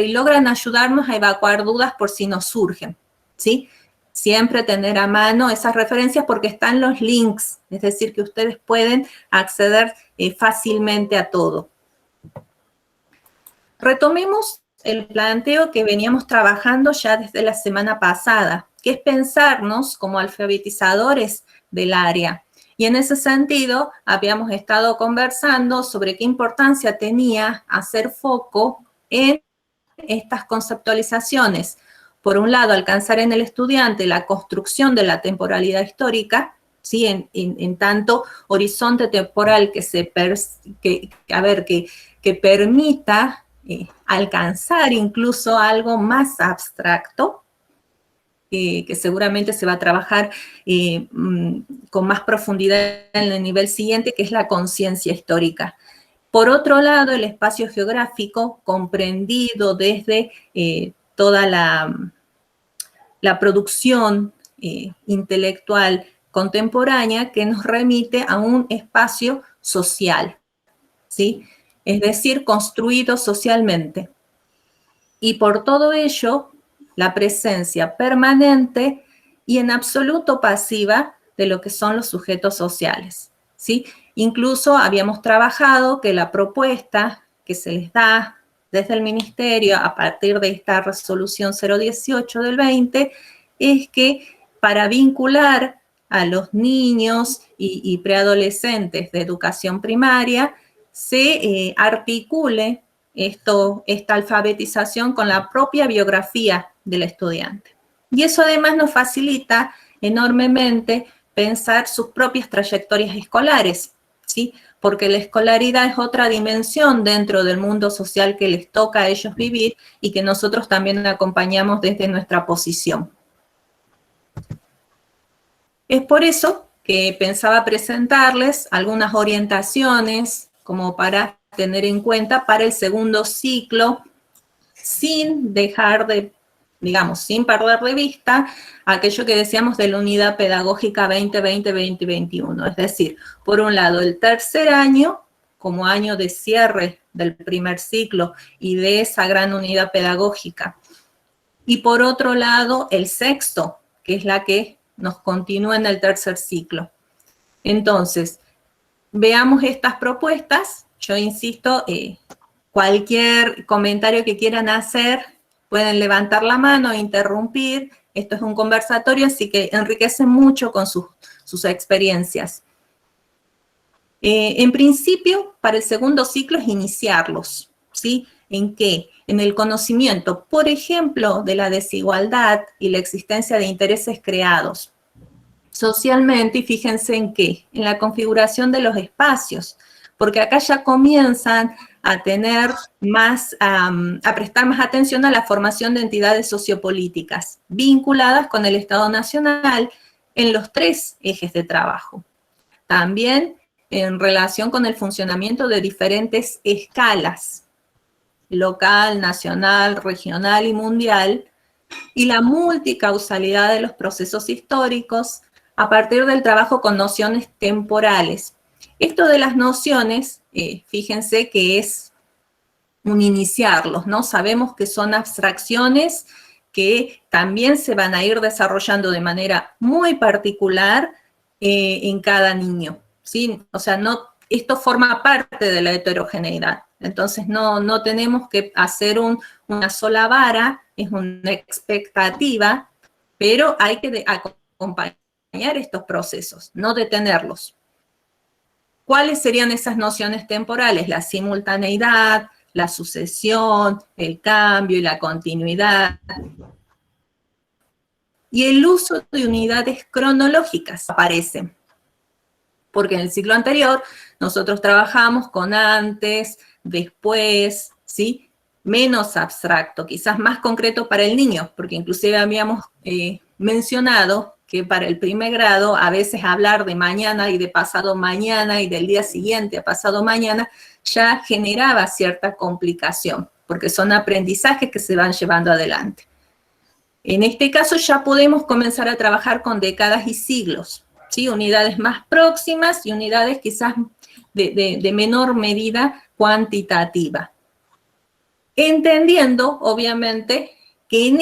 logran ayudarnos a evacuar dudas por si nos surgen, ¿sí? Siempre tener a mano esas referencias porque están los links, es decir, que ustedes pueden acceder fácilmente a todo. Retomemos el planteo que veníamos trabajando ya desde la semana pasada, que es pensarnos como alfabetizadores del área. Y en ese sentido, habíamos estado conversando sobre qué importancia tenía hacer foco en estas conceptualizaciones. Por un lado, alcanzar en el estudiante la construcción de la temporalidad histórica, ¿sí? en tanto horizonte temporal que permita alcanzar incluso algo más abstracto, que seguramente se va a trabajar con más profundidad en el nivel siguiente, que es la conciencia histórica. Por otro lado, el espacio geográfico, comprendido desde toda la producción intelectual contemporánea, que nos remite a un espacio social, ¿sí? Es decir, construido socialmente. Y por todo ello, la presencia permanente y en absoluto pasiva de lo que son los sujetos sociales, ¿sí? Incluso habíamos trabajado que la propuesta que se les da desde el Ministerio a partir de esta resolución 018 del 20 es que para vincular a los niños y preadolescentes de educación primaria se articule esta alfabetización con la propia biografía del estudiante. Y eso además nos facilita enormemente pensar sus propias trayectorias escolares, ¿sí? Porque la escolaridad es otra dimensión dentro del mundo social que les toca a ellos vivir y que nosotros también acompañamos desde nuestra posición. Es por eso que pensaba presentarles algunas orientaciones como para tener en cuenta para el segundo ciclo, sin dejar de, digamos, sin perder de vista aquello que decíamos de la unidad pedagógica 2020-2021. Es decir, por un lado, el tercer año, como año de cierre del primer ciclo y de esa gran unidad pedagógica. Y por otro lado, el sexto, que es la que nos continúa en el tercer ciclo. Entonces, veamos estas propuestas. Yo insisto, cualquier comentario que quieran hacer, pueden levantar la mano e interrumpir. Esto es un conversatorio, así que enriquece mucho con sus experiencias. En principio, para el segundo ciclo es iniciarlos, ¿sí? ¿En qué? En el conocimiento, por ejemplo, de la desigualdad y la existencia de intereses creados socialmente, y fíjense en qué, en la configuración de los espacios, porque acá ya comienzan a tener más, a prestar más atención a la formación de entidades sociopolíticas vinculadas con el Estado Nacional en los tres ejes de trabajo. También en relación con el funcionamiento de diferentes escalas, local, nacional, regional y mundial, y la multicausalidad de los procesos históricos a partir del trabajo con nociones temporales. Esto de las nociones, fíjense que es un iniciarlos, ¿no? Sabemos que son abstracciones que también se van a ir desarrollando de manera muy particular en cada niño, ¿sí? O sea, esto forma parte de la heterogeneidad. Entonces, no tenemos que hacer una sola vara, es una expectativa, pero hay que acompañar estos procesos, no detenerlos. ¿Cuáles serían esas nociones temporales? La simultaneidad, la sucesión, el cambio y la continuidad. Y el uso de unidades cronológicas aparecen. Porque en el ciclo anterior nosotros trabajamos con antes, después, ¿sí? Menos abstracto, quizás más concreto para el niño, porque inclusive habíamos mencionado que para el primer grado a veces hablar de mañana y de pasado mañana y del día siguiente a pasado mañana ya generaba cierta complicación, porque son aprendizajes que se van llevando adelante. En este caso ya podemos comenzar a trabajar con décadas y siglos, ¿sí? Unidades más próximas y unidades quizás de menor medida cuantitativa. Entendiendo, obviamente, que en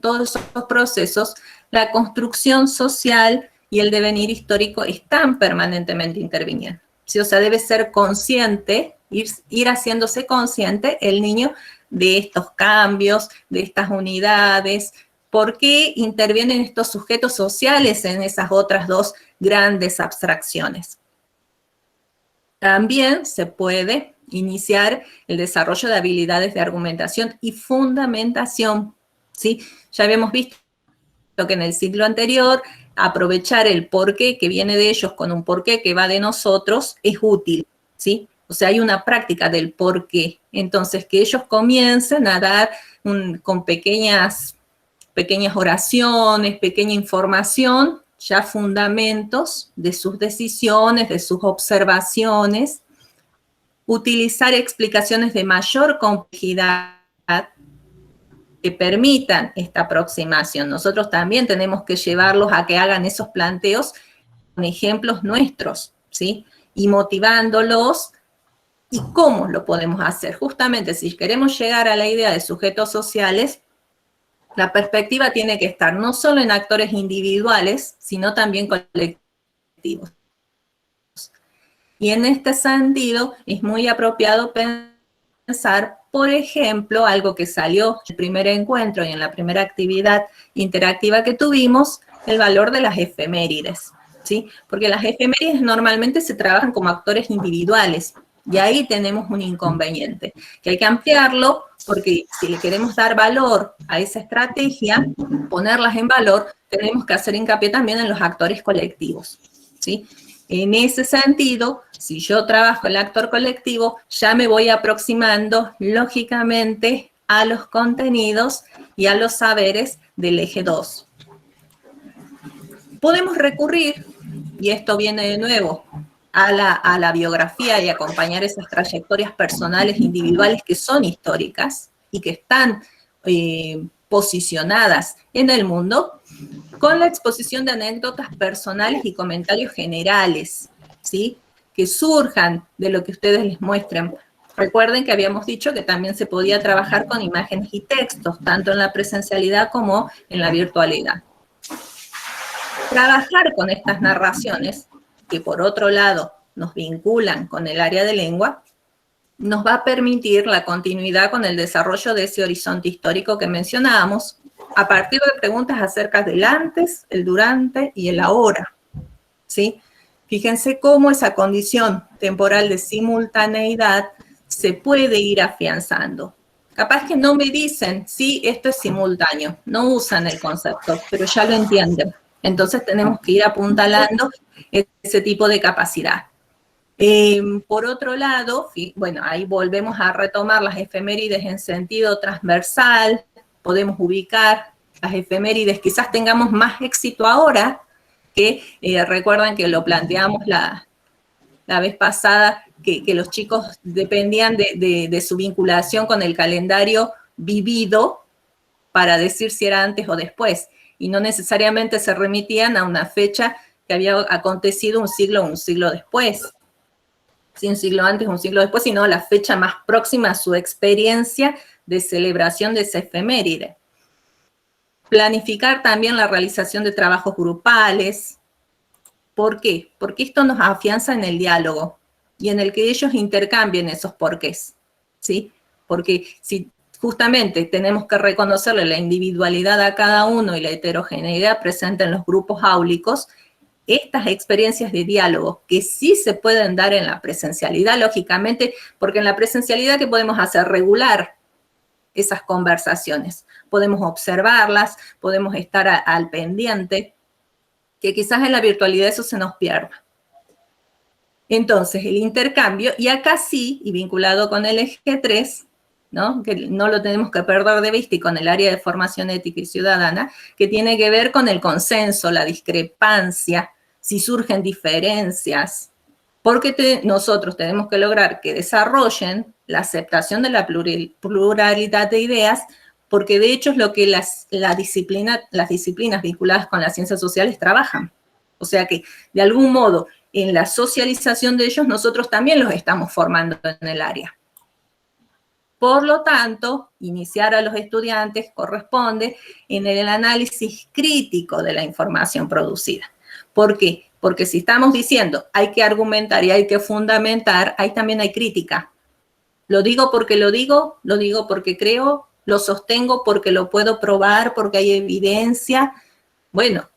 todos esos procesos, la construcción social y el devenir histórico están permanentemente interviniendo. ¿Sí? O sea, debe ser consciente, ir haciéndose consciente el niño de estos cambios, de estas unidades, por qué intervienen estos sujetos sociales en esas otras dos grandes abstracciones. También se puede iniciar el desarrollo de habilidades de argumentación y fundamentación, ¿sí? Ya habíamos visto que en el ciclo anterior, aprovechar el porqué que viene de ellos con un porqué que va de nosotros es útil, ¿sí? O sea, hay una práctica del porqué. Entonces, que ellos comiencen a dar con pequeñas oraciones, pequeña información, ya fundamentos de sus decisiones, de sus observaciones, utilizar explicaciones de mayor complejidad que permitan esta aproximación. Nosotros también tenemos que llevarlos a que hagan esos planteos con ejemplos nuestros, ¿sí? Y motivándolos. ¿Y cómo lo podemos hacer? Justamente, si queremos llegar a la idea de sujetos sociales, la perspectiva tiene que estar no solo en actores individuales, sino también colectivos. Y en este sentido, es muy apropiado pensar, por ejemplo, algo que salió en el primer encuentro y en la primera actividad interactiva que tuvimos, el valor de las efemérides, ¿sí? Porque las efemérides normalmente se trabajan como actores individuales, y ahí tenemos un inconveniente, que hay que ampliarlo, porque si le queremos dar valor a esa estrategia, ponerlas en valor, tenemos que hacer hincapié también en los actores colectivos, ¿sí? En ese sentido, si yo trabajo el actor colectivo, ya me voy aproximando, lógicamente, a los contenidos y a los saberes del eje 2. Podemos recurrir, y esto viene de nuevo, a la biografía y acompañar esas trayectorias personales individuales que son históricas y que están posicionadas en el mundo, con la exposición de anécdotas personales y comentarios generales, ¿sí? Que surjan de lo que ustedes les muestren. Recuerden que habíamos dicho que también se podía trabajar con imágenes y textos, tanto en la presencialidad como en la virtualidad. Trabajar con estas narraciones, que por otro lado nos vinculan con el área de lengua, nos va a permitir la continuidad con el desarrollo de ese horizonte histórico que mencionábamos, a partir de preguntas acerca del antes, el durante y el ahora, ¿sí? Fíjense cómo esa condición temporal de simultaneidad se puede ir afianzando. Capaz que no me dicen, sí, esto es simultáneo, no usan el concepto, pero ya lo entienden. Entonces tenemos que ir apuntalando ese tipo de capacidad. Por otro lado, bueno, ahí volvemos a retomar las efemérides en sentido transversal, podemos ubicar las efemérides, quizás tengamos más éxito ahora, que recuerdan que lo planteamos la vez pasada, que los chicos dependían de su vinculación con el calendario vivido para decir si era antes o después, y no necesariamente se remitían a una fecha que había acontecido un siglo después. Sí, un siglo antes, un siglo después, sino la fecha más próxima a su experiencia de celebración de esa efeméride. Planificar también la realización de trabajos grupales. ¿Por qué? Porque esto nos afianza en el diálogo y en el que ellos intercambien esos porqués, ¿sí? Porque si justamente tenemos que reconocerle la individualidad a cada uno y la heterogeneidad presente en los grupos áulicos, estas experiencias de diálogo que sí se pueden dar en la presencialidad, lógicamente, porque en la presencialidad, ¿qué podemos hacer? Regular esas conversaciones. Podemos observarlas, podemos estar al pendiente, que quizás en la virtualidad eso se nos pierda. Entonces, el intercambio, y acá sí, y vinculado con el eje 3, ¿no? Que no lo tenemos que perder de vista, y con el área de formación ética y ciudadana, que tiene que ver con el consenso, la discrepancia, si surgen diferencias, porque nosotros tenemos que lograr que desarrollen la aceptación de la pluralidad de ideas, porque de hecho es lo que las disciplinas vinculadas con las ciencias sociales trabajan. O sea que, de algún modo, en la socialización de ellos, nosotros también los estamos formando en el área. Por lo tanto, iniciar a los estudiantes corresponde en el análisis crítico de la información producida. ¿Por qué? Porque si estamos diciendo hay que argumentar y hay que fundamentar, ahí también hay crítica. Lo digo porque lo digo porque creo, lo sostengo porque lo puedo probar, porque hay evidencia. Bueno,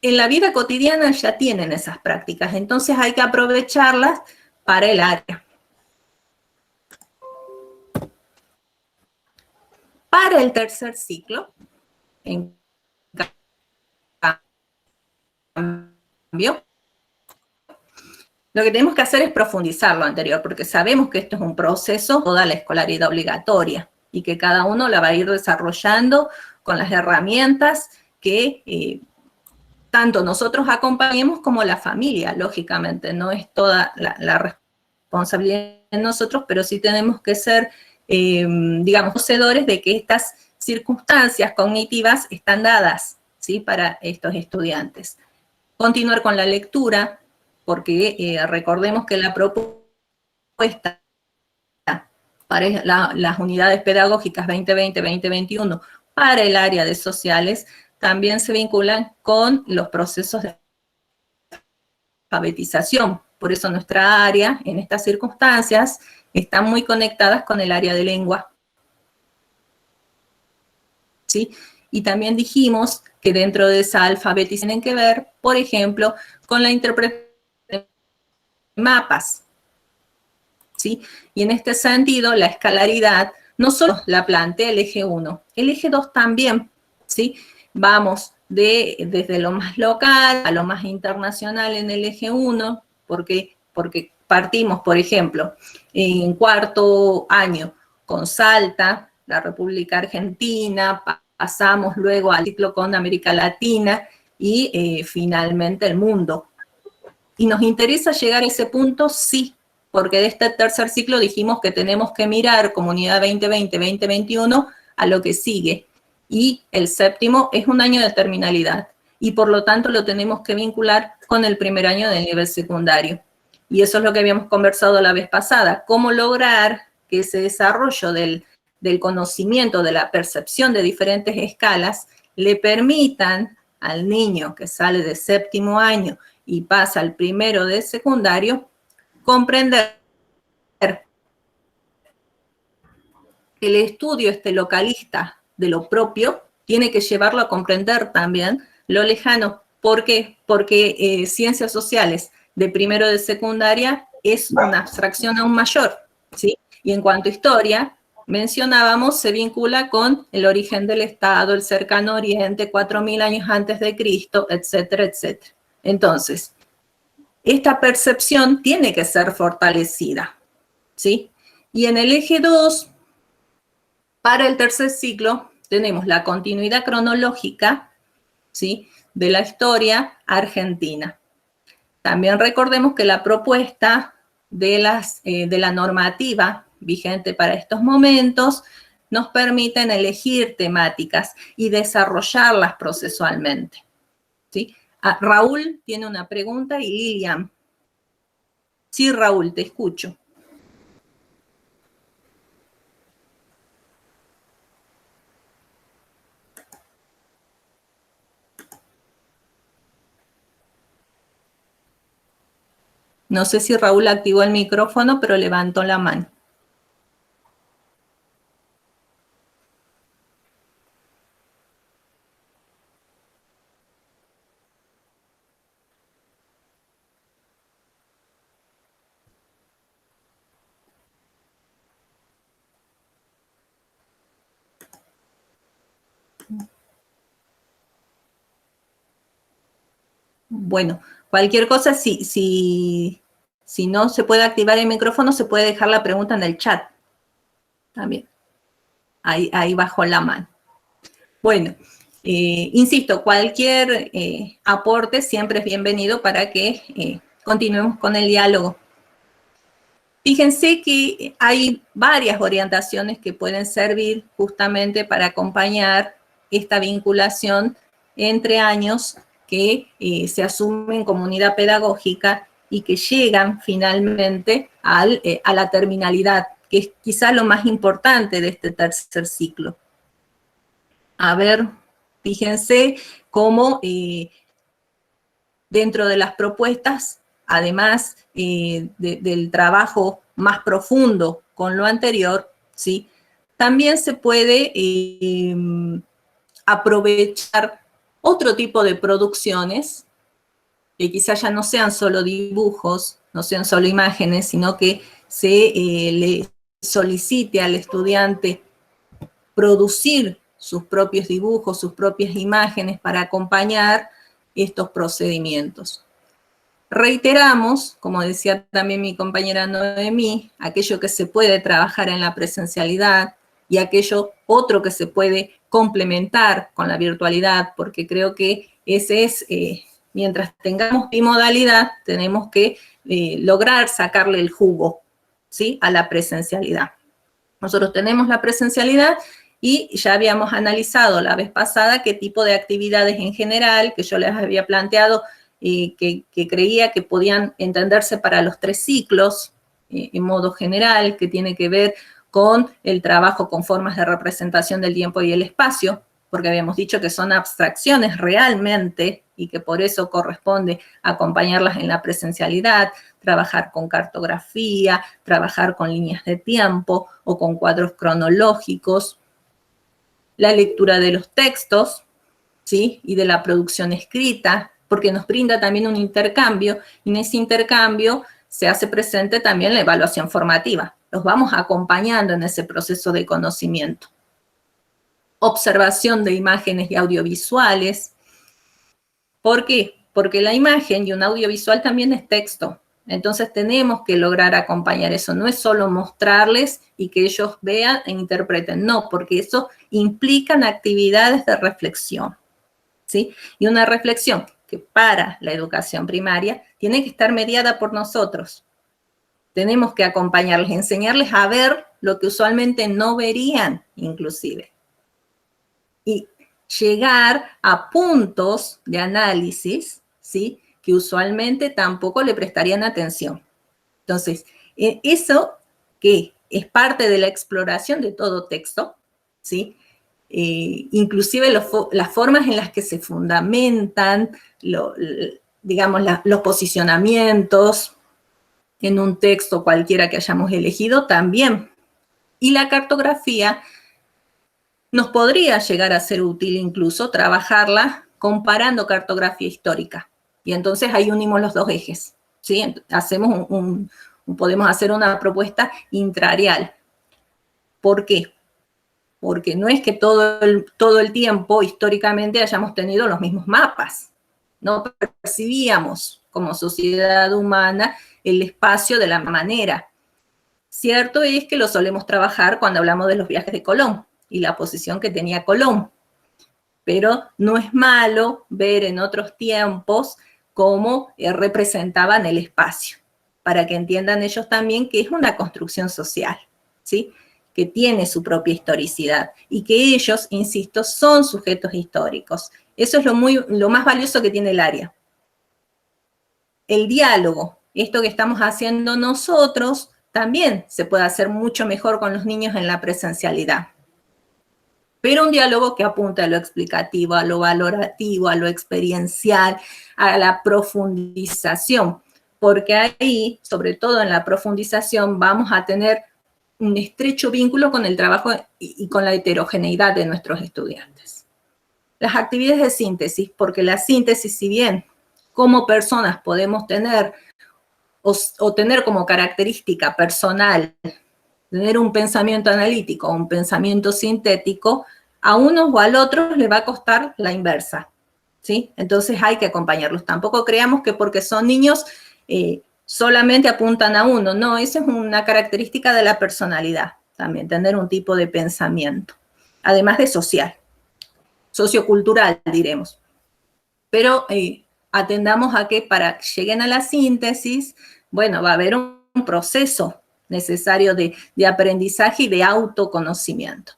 en la vida cotidiana ya tienen esas prácticas, entonces hay que aprovecharlas para el área. Para el tercer ciclo, en cambio, lo que tenemos que hacer es profundizar lo anterior, porque sabemos que esto es un proceso, toda la escolaridad obligatoria, y que cada uno la va a ir desarrollando con las herramientas que tanto nosotros acompañemos como la familia, lógicamente. No es toda la responsabilidad de nosotros, pero sí tenemos que ser, digamos, conocedores de que estas circunstancias cognitivas están dadas, ¿sí?, para estos estudiantes. Continuar con la lectura, porque recordemos que la propuesta para las unidades pedagógicas 2020-2021 para el área de sociales también se vinculan con los procesos de alfabetización. Por eso nuestra área, en estas circunstancias, están muy conectadas con el área de lengua. ¿Sí? Y también dijimos que dentro de esa alfabetización tienen que ver, por ejemplo, con la interpretación de mapas. ¿Sí? Y en este sentido, la escalaridad no solo la plantea el eje 1, el eje 2 también, ¿sí? Vamos desde lo más local a lo más internacional en el eje 1, porque partimos, por ejemplo, en cuarto año con Salta, la República Argentina, pasamos luego al ciclo con América Latina y finalmente el mundo. ¿Y nos interesa llegar a ese punto? Sí, porque de este tercer ciclo dijimos que tenemos que mirar Comunidad 2020-2021 a lo que sigue. Y el séptimo es un año de terminalidad, y por lo tanto lo tenemos que vincular con el primer año del nivel secundario. Y eso es lo que habíamos conversado la vez pasada, cómo lograr que ese desarrollo del conocimiento, de la percepción de diferentes escalas, le permitan al niño que sale de séptimo año y pasa al primero de secundario, comprender que el estudio localista de lo propio tiene que llevarlo a comprender también lo lejano. ¿Por qué? Porque ciencias sociales de primero de secundaria es una abstracción aún mayor, ¿sí? Y en cuanto a historia, mencionábamos, se vincula con el origen del Estado, el cercano Oriente, 4000 años antes de Cristo, etcétera, etcétera. Entonces, esta percepción tiene que ser fortalecida, ¿sí? Y en el eje 2, para el tercer ciclo, tenemos la continuidad cronológica, ¿sí?, de la historia argentina. También recordemos que la propuesta de la normativa vigente para estos momentos nos permiten elegir temáticas y desarrollarlas procesualmente, ¿sí? Raúl tiene una pregunta y Lilian. Sí, Raúl, te escucho. No sé si Raúl activó el micrófono, pero levantó la mano. Bueno, cualquier cosa, si no se puede activar el micrófono, se puede dejar la pregunta en el chat. También. Ahí bajo la mano. Bueno, insisto, cualquier aporte siempre es bienvenido para que continuemos con el diálogo. Fíjense que hay varias orientaciones que pueden servir justamente para acompañar esta vinculación entre años que se asumen como unidad pedagógica y que llegan finalmente a la terminalidad, que es quizá lo más importante de este tercer ciclo. A ver, fíjense cómo dentro de las propuestas, además del trabajo más profundo con lo anterior, ¿sí? También se puede aprovechar otro tipo de producciones, que quizás ya no sean solo dibujos, no sean solo imágenes, sino que se le solicite al estudiante producir sus propios dibujos, sus propias imágenes para acompañar estos procedimientos. Reiteramos, como decía también mi compañera Noemí, aquello que se puede trabajar en la presencialidad y aquello otro que se puede complementar con la virtualidad, porque creo que ese es, mientras tengamos bimodalidad, tenemos que lograr sacarle el jugo, ¿sí?, a la presencialidad. Nosotros tenemos la presencialidad y ya habíamos analizado la vez pasada qué tipo de actividades en general, que yo les había planteado, que creía que podían entenderse para los 3 ciclos, en modo general, que tiene que ver con el trabajo con formas de representación del tiempo y el espacio, porque habíamos dicho que son abstracciones realmente y que por eso corresponde acompañarlas en la presencialidad, trabajar con cartografía, trabajar con líneas de tiempo o con cuadros cronológicos, la lectura de los textos, ¿sí?, y de la producción escrita, porque nos brinda también un intercambio, y en ese intercambio se hace presente también la evaluación formativa. Los vamos acompañando en ese proceso de conocimiento. Observación de imágenes y audiovisuales. ¿Por qué? Porque la imagen y un audiovisual también es texto. Entonces tenemos que lograr acompañar eso. No es solo mostrarles y que ellos vean e interpreten. No, porque eso implican actividades de reflexión, ¿sí? Y una reflexión que para la educación primaria tiene que estar mediada por nosotros. Tenemos que acompañarles, enseñarles a ver lo que usualmente no verían, inclusive. Y llegar a puntos de análisis, ¿sí?, que usualmente tampoco le prestarían atención. Entonces, eso que es parte de la exploración de todo texto, ¿sí?, inclusive las formas en las que se fundamentan, digamos, los posicionamientos en un texto cualquiera que hayamos elegido también. Y la cartografía nos podría llegar a ser útil incluso trabajarla comparando cartografía histórica. Y entonces ahí unimos los 2 ejes, ¿sí? Hacemos podemos hacer una propuesta intrarial. ¿Por qué? Porque no es que todo el tiempo históricamente hayamos tenido los mismos mapas. No percibíamos como sociedad humana el espacio de la manera. Cierto es que lo solemos trabajar cuando hablamos de los viajes de Colón y la posición que tenía Colón. Pero no es malo ver en otros tiempos cómo representaban el espacio, para que entiendan ellos también que es una construcción social, ¿sí?, que tiene su propia historicidad y que ellos, insisto, son sujetos históricos. Eso es lo más valioso que tiene el área. El diálogo, esto que estamos haciendo nosotros, también se puede hacer mucho mejor con los niños en la presencialidad. Pero un diálogo que apunta a lo explicativo, a lo valorativo, a lo experiencial, a la profundización, porque ahí, sobre todo en la profundización, vamos a tener un estrecho vínculo con el trabajo y con la heterogeneidad de nuestros estudiantes. Las actividades de síntesis, porque la síntesis, si bien como personas podemos tener o tener como característica personal tener un pensamiento analítico o un pensamiento sintético, a unos o al otro le va a costar la inversa, ¿sí? Entonces hay que acompañarlos. Tampoco creamos que porque son niños solamente apuntan a uno. No, esa es una característica de la personalidad, también tener un tipo de pensamiento, además de social, sociocultural, diremos. Pero atendamos a que para que lleguen a la síntesis, bueno, va a haber un proceso necesario de aprendizaje y de autoconocimiento.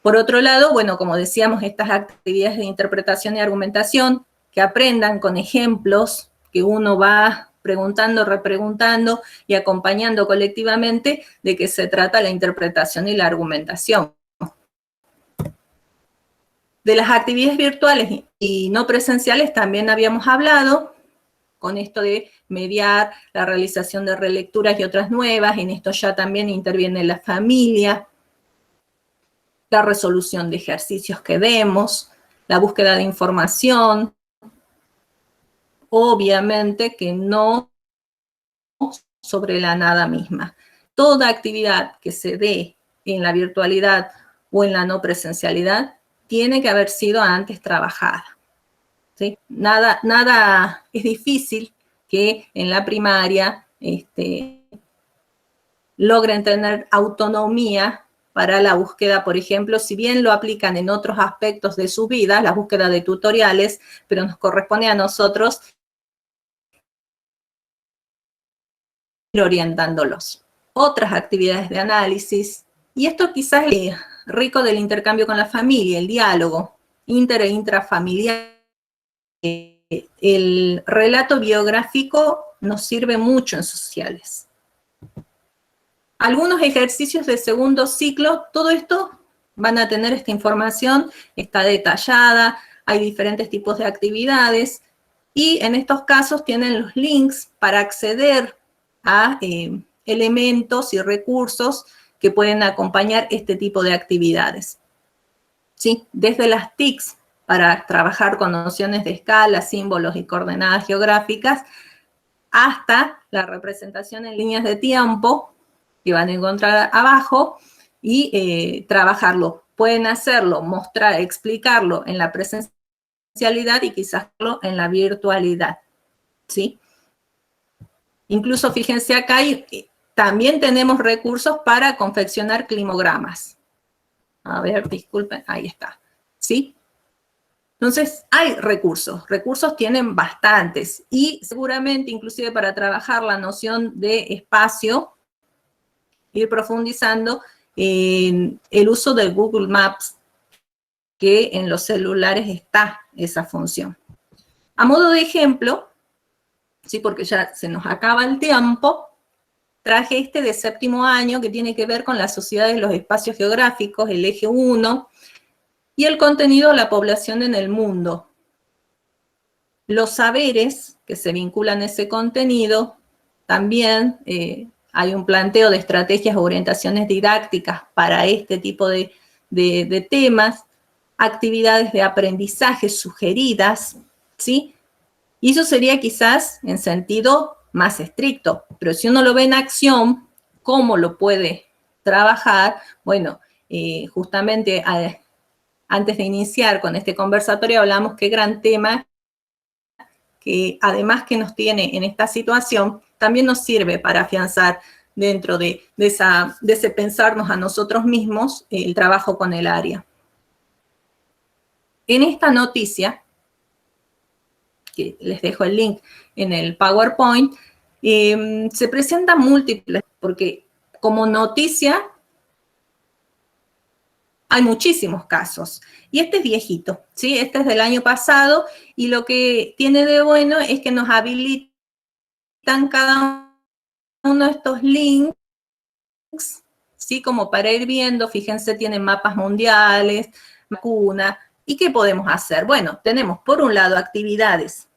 Por otro lado, bueno, como decíamos, estas actividades de interpretación y argumentación, que aprendan con ejemplos, que uno va preguntando, repreguntando y acompañando colectivamente de qué se trata la interpretación y la argumentación. De las actividades virtuales y no presenciales también habíamos hablado, con esto de mediar la realización de relecturas y otras nuevas. En esto ya también interviene la familia, la resolución de ejercicios que demos, la búsqueda de información. Obviamente que no sobre la nada misma. Toda actividad que se dé en la virtualidad o en la no presencialidad tiene que haber sido antes trabajada. ¿Sí? Nada es difícil que en la primaria logren tener autonomía para la búsqueda, por ejemplo, si bien lo aplican en otros aspectos de su vida, la búsqueda de tutoriales, pero nos corresponde a nosotros ir orientándolos. Otras actividades de análisis, y esto quizás es rico del intercambio con la familia, el diálogo inter e intrafamiliar. El relato biográfico nos sirve mucho en sociales. Algunos ejercicios de segundo ciclo, todo esto van a tener esta información, está detallada, hay diferentes tipos de actividades y en estos casos tienen los links para acceder a elementos y recursos que pueden acompañar este tipo de actividades. ¿Sí? Desde las TICs, para trabajar con nociones de escala, símbolos y coordenadas geográficas, hasta la representación en líneas de tiempo, que van a encontrar abajo, y trabajarlo. Pueden hacerlo, mostrar, explicarlo en la presencialidad y quizás en la virtualidad, ¿sí? Incluso, fíjense acá, también tenemos recursos para confeccionar climogramas. A ver, disculpen, ahí está, ¿sí? Entonces, hay recursos tienen bastantes y seguramente inclusive para trabajar la noción de espacio, ir profundizando en el uso de Google Maps, que en los celulares está esa función. A modo de ejemplo, sí, porque ya se nos acaba el tiempo, traje este de séptimo año que tiene que ver con la sociedad de los espacios geográficos, el eje 1, y el contenido de la población en el mundo. Los saberes que se vinculan a ese contenido, también hay un planteo de estrategias o orientaciones didácticas para este tipo de temas, actividades de aprendizaje sugeridas, ¿sí? Y eso sería quizás en sentido más estricto, pero si uno lo ve en acción, ¿cómo lo puede trabajar? Bueno, justamente antes de iniciar con este conversatorio hablamos qué gran tema que además que nos tiene en esta situación, también nos sirve para afianzar dentro de ese pensarnos a nosotros mismos el trabajo con el área. En esta noticia, que les dejo el link en el PowerPoint, se presentan múltiples, porque como noticia hay muchísimos casos. Y este es viejito, ¿sí? Este es del año pasado y lo que tiene de bueno es que nos habilitan cada uno de estos links, ¿sí? Como para ir viendo, fíjense, tienen mapas mundiales, vacuna. ¿Y qué podemos hacer? Bueno, tenemos por un lado actividades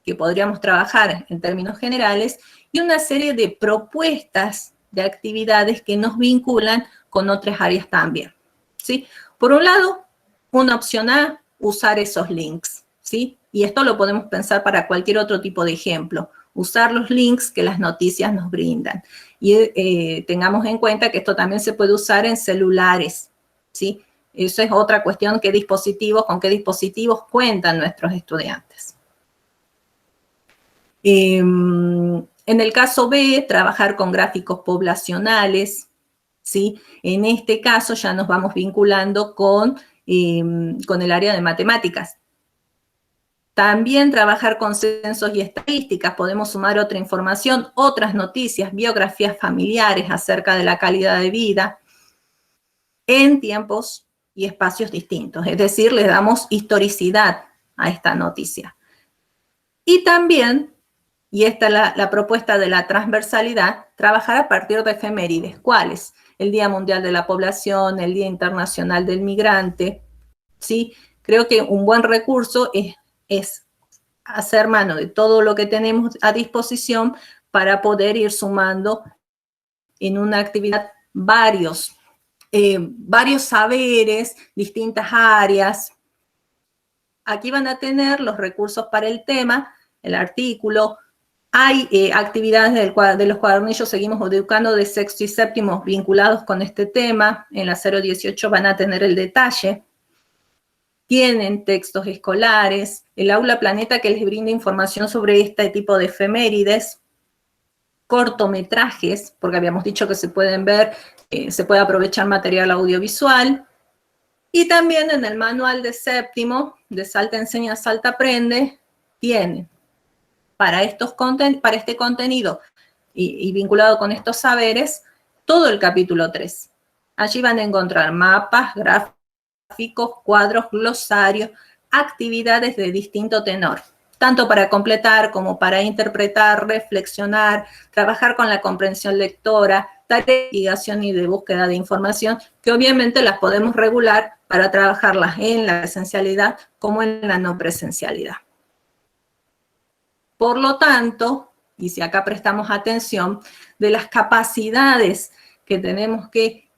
que podríamos trabajar en términos generales y una serie de propuestas de actividades que nos vinculan con otras áreas también, ¿sí? Por un lado, una opción A, usar esos links, ¿sí? Y esto lo podemos pensar para cualquier otro tipo de ejemplo, usar los links que las noticias nos brindan. Y tengamos en cuenta que esto también se puede usar en celulares, ¿sí? Eso es otra cuestión, con qué dispositivos cuentan nuestros estudiantes. En el caso B, trabajar con gráficos poblacionales, ¿sí? En este caso ya nos vamos vinculando con el área de matemáticas. También trabajar con censos y estadísticas. Podemos sumar otra información, otras noticias, biografías familiares acerca de la calidad de vida en tiempos y espacios distintos. Es decir, le damos historicidad a esta noticia. Y también, y esta es la propuesta de la transversalidad, trabajar a partir de efemérides. ¿Cuáles? El Día Mundial de la Población, el Día Internacional del Migrante, ¿sí? Creo que un buen recurso es hacer mano de todo lo que tenemos a disposición para poder ir sumando en una actividad varios saberes, distintas áreas. Aquí van a tener los recursos para el tema, el artículo. Hay actividades de los cuadernillos Seguimos Educando de sexto y séptimo vinculados con este tema. En la 018 van a tener el detalle. Tienen textos escolares, el Aula Planeta que les brinda información sobre este tipo de efemérides, cortometrajes, porque habíamos dicho que se pueden ver, se puede aprovechar material audiovisual, y también en el manual de séptimo, de Salta Enseña, Salta Aprende, tienen para este contenido y vinculado con estos saberes, todo el capítulo 3. Allí van a encontrar mapas, gráficos, cuadros, glosarios, actividades de distinto tenor, tanto para completar como para interpretar, reflexionar, trabajar con la comprensión lectora, tareas de investigación y de búsqueda de información, que obviamente las podemos regular para trabajarlas en la presencialidad como en la no presencialidad. Por lo tanto, y si acá prestamos atención, de las capacidades que tenemos que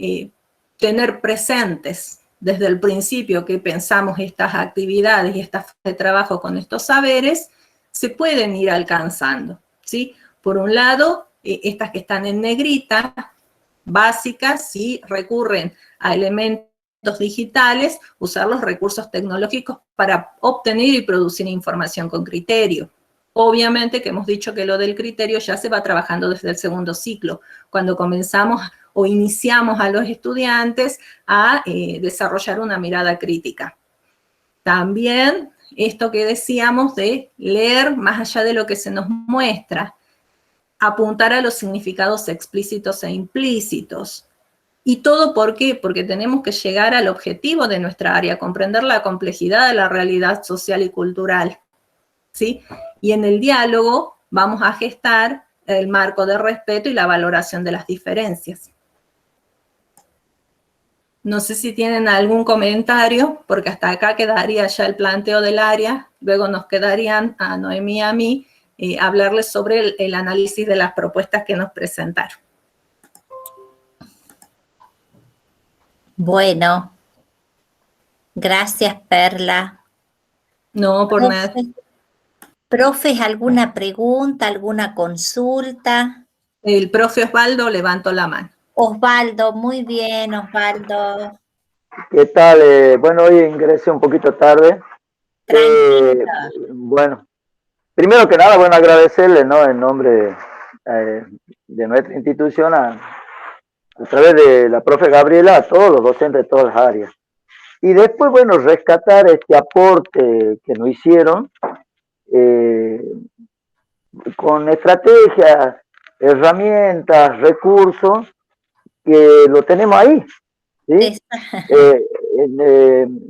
tener presentes desde el principio que pensamos estas actividades y estas de trabajo con estos saberes, se pueden ir alcanzando, ¿sí? Por un lado, estas que están en negrita, básicas, ¿sí? Recurren a elementos digitales, usar los recursos tecnológicos para obtener y producir información con criterio. Obviamente que hemos dicho que lo del criterio ya se va trabajando desde el segundo ciclo, cuando comenzamos o iniciamos a los estudiantes a desarrollar una mirada crítica. También esto que decíamos de leer más allá de lo que se nos muestra, apuntar a los significados explícitos e implícitos. ¿Y todo por qué? Porque tenemos que llegar al objetivo de nuestra área, comprender la complejidad de la realidad social y cultural, ¿sí? Y en el diálogo vamos a gestar el marco de respeto y la valoración de las diferencias. No sé si tienen algún comentario, porque hasta acá quedaría ya el planteo del área, luego nos quedarían a Noemí y a mí hablarles sobre el análisis de las propuestas que nos presentaron. Bueno, gracias, Perla. No, por nada. Profes, ¿alguna pregunta, alguna consulta? El profe Osvaldo levantó la mano. Osvaldo, muy bien, Osvaldo. ¿Qué tal? Bueno, hoy ingresé un poquito tarde. Tranquilo. Bueno, primero que nada, bueno, agradecerle, ¿no? En nombre de nuestra institución, a través de la profe Gabriela, a todos los docentes de todas las áreas. Y después, bueno, rescatar este aporte que nos hicieron con estrategias, herramientas, recursos, que lo tenemos ahí, ¿sí?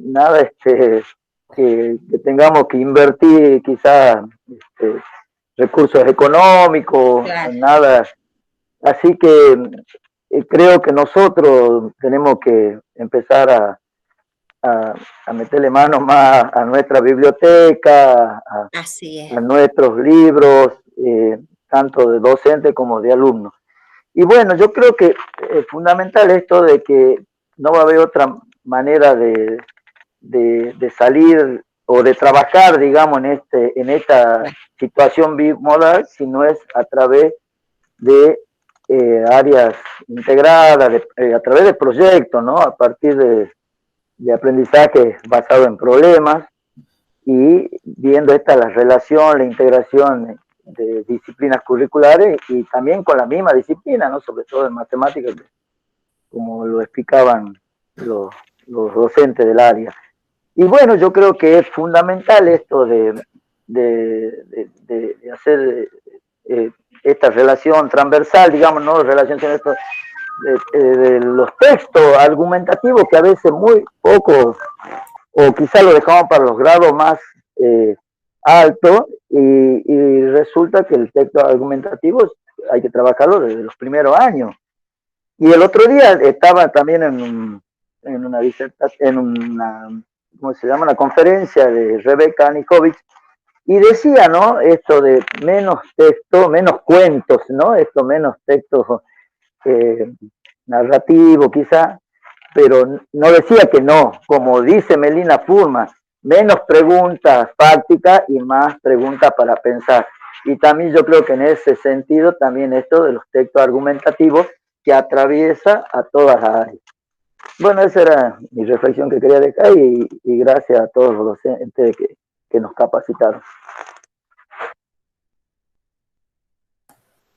Nada que tengamos que invertir quizás recursos económicos, claro. Nada. Así que creo que nosotros tenemos que empezar a meterle mano más a nuestra biblioteca, a nuestros libros, tanto de docentes como de alumnos. Y bueno, yo creo que es fundamental esto de que no va a haber otra manera de salir o de trabajar, digamos, en esta situación bimodal, si no es a través de áreas integradas, a través de proyectos, ¿no? A partir de aprendizaje basado en problemas y viendo la relación, la integración de disciplinas curriculares y también con la misma disciplina, ¿no? Sobre todo en matemáticas, como lo explicaban los docentes del área. Y bueno, yo creo que es fundamental esto de hacer esta relación transversal, digamos, no relación con esto, de los textos argumentativos que a veces muy poco, o quizá lo dejamos para los grados más altos, y resulta que el texto argumentativo hay que trabajarlo desde los primeros años. Y el otro día estaba también en una disertación, en una, ¿cómo se llama?, una conferencia de Rebeca Anikovic, y decía, ¿no?, esto de menos texto, menos cuentos, ¿no?, esto menos texto narrativo quizá, pero no decía que no, como dice Melina Furman, menos preguntas prácticas y más preguntas para pensar. Y también yo creo que en ese sentido también esto de los textos argumentativos que atraviesa a todas las áreas. Bueno, esa era mi reflexión que quería dejar y gracias a todos los docentes que nos capacitaron.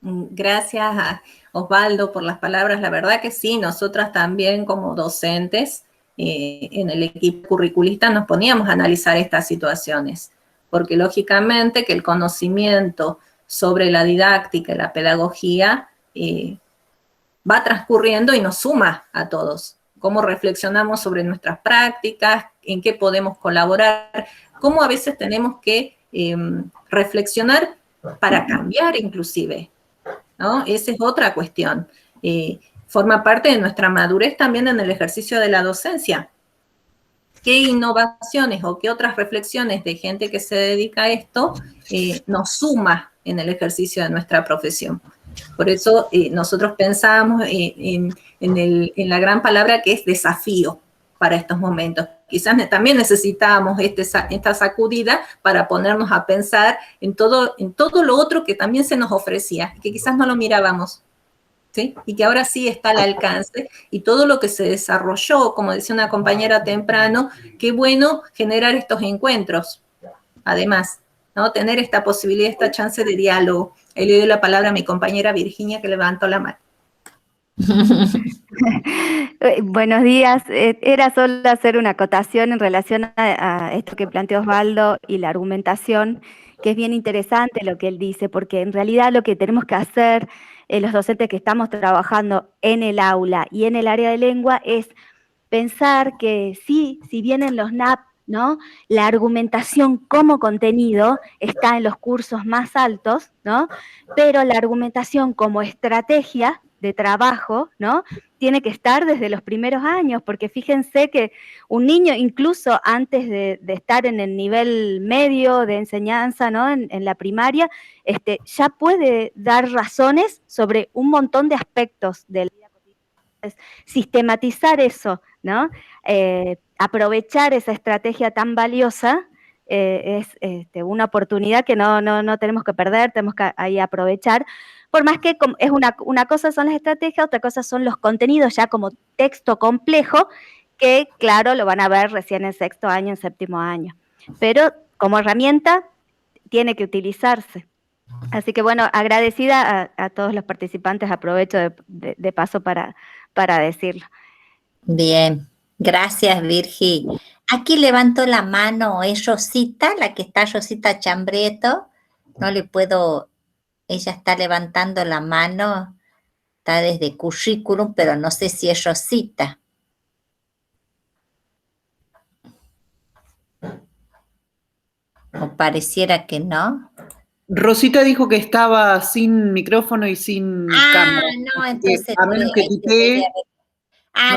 Gracias a Osvaldo por las palabras. La verdad que sí, nosotras también como docentes en el equipo curriculista nos poníamos a analizar estas situaciones, porque lógicamente que el conocimiento sobre la didáctica y la pedagogía va transcurriendo y nos suma a todos. Cómo reflexionamos sobre nuestras prácticas, en qué podemos colaborar, cómo a veces tenemos que reflexionar para cambiar inclusive, ¿no? Esa es otra cuestión. Forma parte de nuestra madurez también en el ejercicio de la docencia. ¿Qué innovaciones o qué otras reflexiones de gente que se dedica a esto nos suma en el ejercicio de nuestra profesión? Por eso nosotros pensamos en la gran palabra que es desafío para estos momentos. Quizás también necesitábamos esta sacudida para ponernos a pensar en todo lo otro que también se nos ofrecía, que quizás no lo mirábamos, ¿sí? Y que ahora sí está al alcance, y todo lo que se desarrolló, como decía una compañera temprano, qué bueno generar estos encuentros, además, ¿no? Tener esta posibilidad, esta chance de diálogo. Ahí le doy la palabra a mi compañera Virginia, que levantó la mano. Buenos días. Era solo hacer una acotación en relación a esto que planteó Osvaldo y la argumentación, que es bien interesante lo que él dice, porque en realidad lo que tenemos que hacer los docentes que estamos trabajando en el aula y en el área de lengua es pensar que sí, si bien en los NAP, ¿no?, la argumentación como contenido está en los cursos más altos, ¿no?, pero la argumentación como estrategia de trabajo, ¿no?, tiene que estar desde los primeros años, porque fíjense que un niño, incluso antes de estar en el nivel medio de enseñanza, ¿no?, en la primaria, ya puede dar razones sobre un montón de aspectos de la vida cotidiana. Sistematizar eso, ¿no?, aprovechar esa estrategia tan valiosa es una oportunidad que no tenemos que perder, tenemos que ahí aprovechar. Por más que es una cosa son las estrategias, otra cosa son los contenidos ya como texto complejo, que claro, lo van a ver recién en sexto año, en séptimo año. Pero como herramienta tiene que utilizarse. Así que bueno, agradecida a todos los participantes, aprovecho de paso para decirlo. Bien, gracias Virgi. Aquí levantó la mano, es Rosita, la que está Rosita Chambrieto. No le puedo... Ella está levantando la mano, está desde currículum, pero no sé si es Rosita. O pareciera que no. Rosita dijo que estaba sin micrófono y sin cámara. No, entonces... A menos que quité...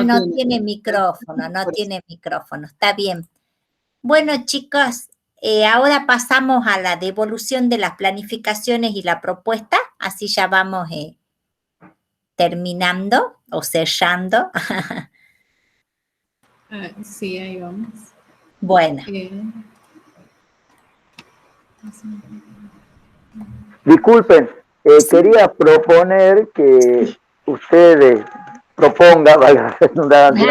no tiene micrófono, no tiene micrófono, está bien. Bueno, chicos, ahora pasamos a la devolución de las planificaciones y la propuesta, así ya vamos terminando o cerrando. Sí, ahí vamos. Bueno. Disculpen, quería proponer que ustedes propongan, valga la redundancia,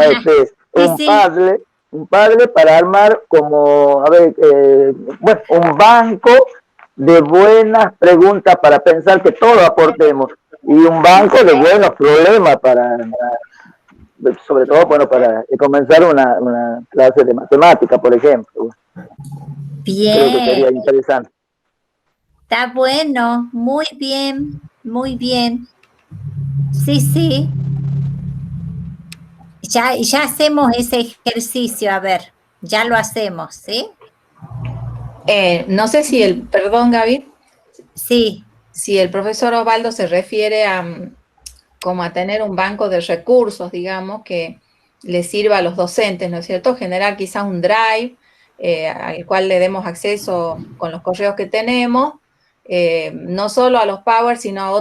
un padre para armar como, un banco de buenas preguntas para pensar que todos aportemos y un banco de buenos problemas para sobre todo, bueno, para comenzar una clase de matemática, por ejemplo. Creo que Bien, sería interesante. está bueno, muy bien, muy bien. Sí, sí. Ya hacemos ese ejercicio, a ver, ya lo hacemos, ¿sí? No sé si perdón, Gaby, Sí, si el profesor Osvaldo se refiere como a tener un banco de recursos, digamos, que le sirva a los docentes, ¿no es cierto? Generar quizás un drive al cual le demos acceso con los correos que tenemos, no solo a los Power, sino a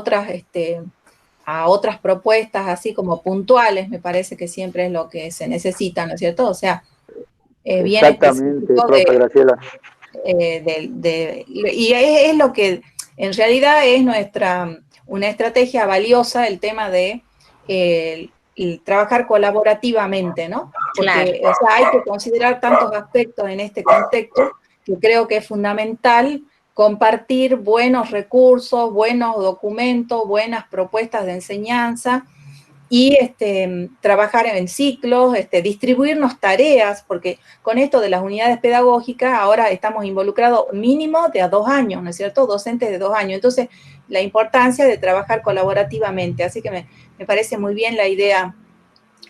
otras propuestas así como puntuales, me parece que siempre es lo que se necesita, ¿no es cierto? O sea, bien Exactamente, específico profe Graciela. y es lo que en realidad es una estrategia valiosa el tema de el trabajar colaborativamente, ¿no? claro. Porque o sea, hay que considerar tantos aspectos en este contexto que creo que es fundamental compartir buenos recursos, buenos documentos, buenas propuestas de enseñanza y trabajar en ciclos, distribuirnos tareas, porque con esto de las unidades pedagógicas ahora estamos involucrados mínimo de a 2 años, ¿no es cierto? Docentes de 2 años. Entonces, la importancia de trabajar colaborativamente. Así que me parece muy bien la idea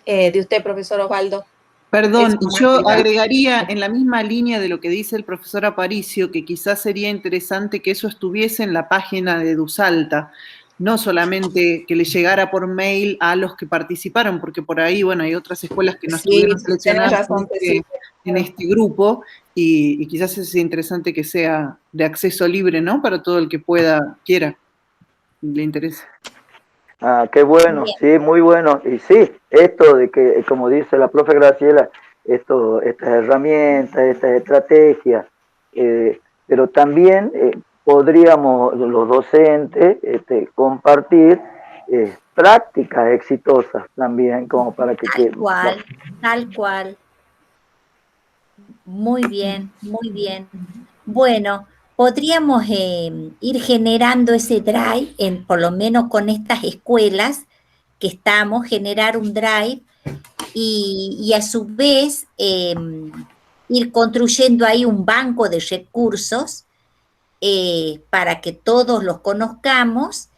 de usted, profesor Osvaldo. Perdón, Eso y yo más que nada. agregaría en la misma línea de lo que dice el profesor Aparicio, que quizás sería interesante que eso estuviese en la página de EduSalta, no solamente que le llegara por mail a los que participaron, porque por ahí, bueno, hay otras escuelas que no Sí, estuvieron tenés seleccionadas razón, sí. en este grupo, y quizás es interesante que sea de acceso libre, ¿no? Para todo el que quiera, le interese. Ah, qué bueno, Bien. sí, muy bueno. Y sí, esto de que, como dice la profe Graciela, estas herramientas, estas estrategias, pero también podríamos los docentes compartir prácticas exitosas también, como para que Tal cual, tal cual. Muy bien, muy bien. Bueno, podríamos ir generando ese drive, por lo menos con estas escuelas que estamos, generar un drive y a su vez ir construyendo ahí un banco de recursos para que todos los conozcamos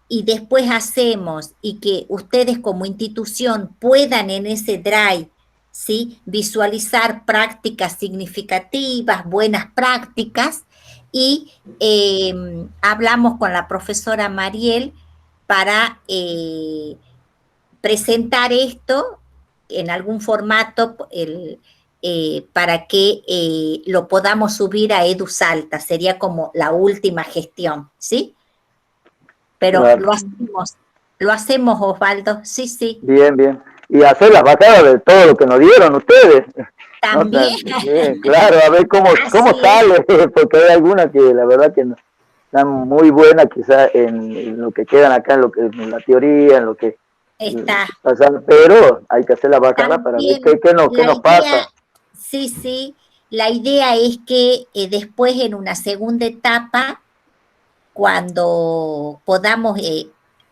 y después hacemos y que ustedes como institución puedan en ese drive, ¿sí? Visualizar prácticas significativas, buenas prácticas y hablamos con la profesora Mariel para presentar esto en algún formato para que lo podamos subir a EduSalta, sería como la última gestión, ¿sí? Pero claro, lo hacemos, Osvaldo, sí, sí, bien, bien. Y hacer las bajadas de todo lo que nos dieron ustedes. ¿No? también, Claro, a ver cómo así es, sale, porque hay algunas que la verdad que no, están muy buenas quizás en lo que quedan acá, en la teoría, en lo que está. pasan, pero hay que hacer la bajada para ver También qué la nos idea, pasa. sí, sí, la idea es que después en una segunda etapa, cuando podamos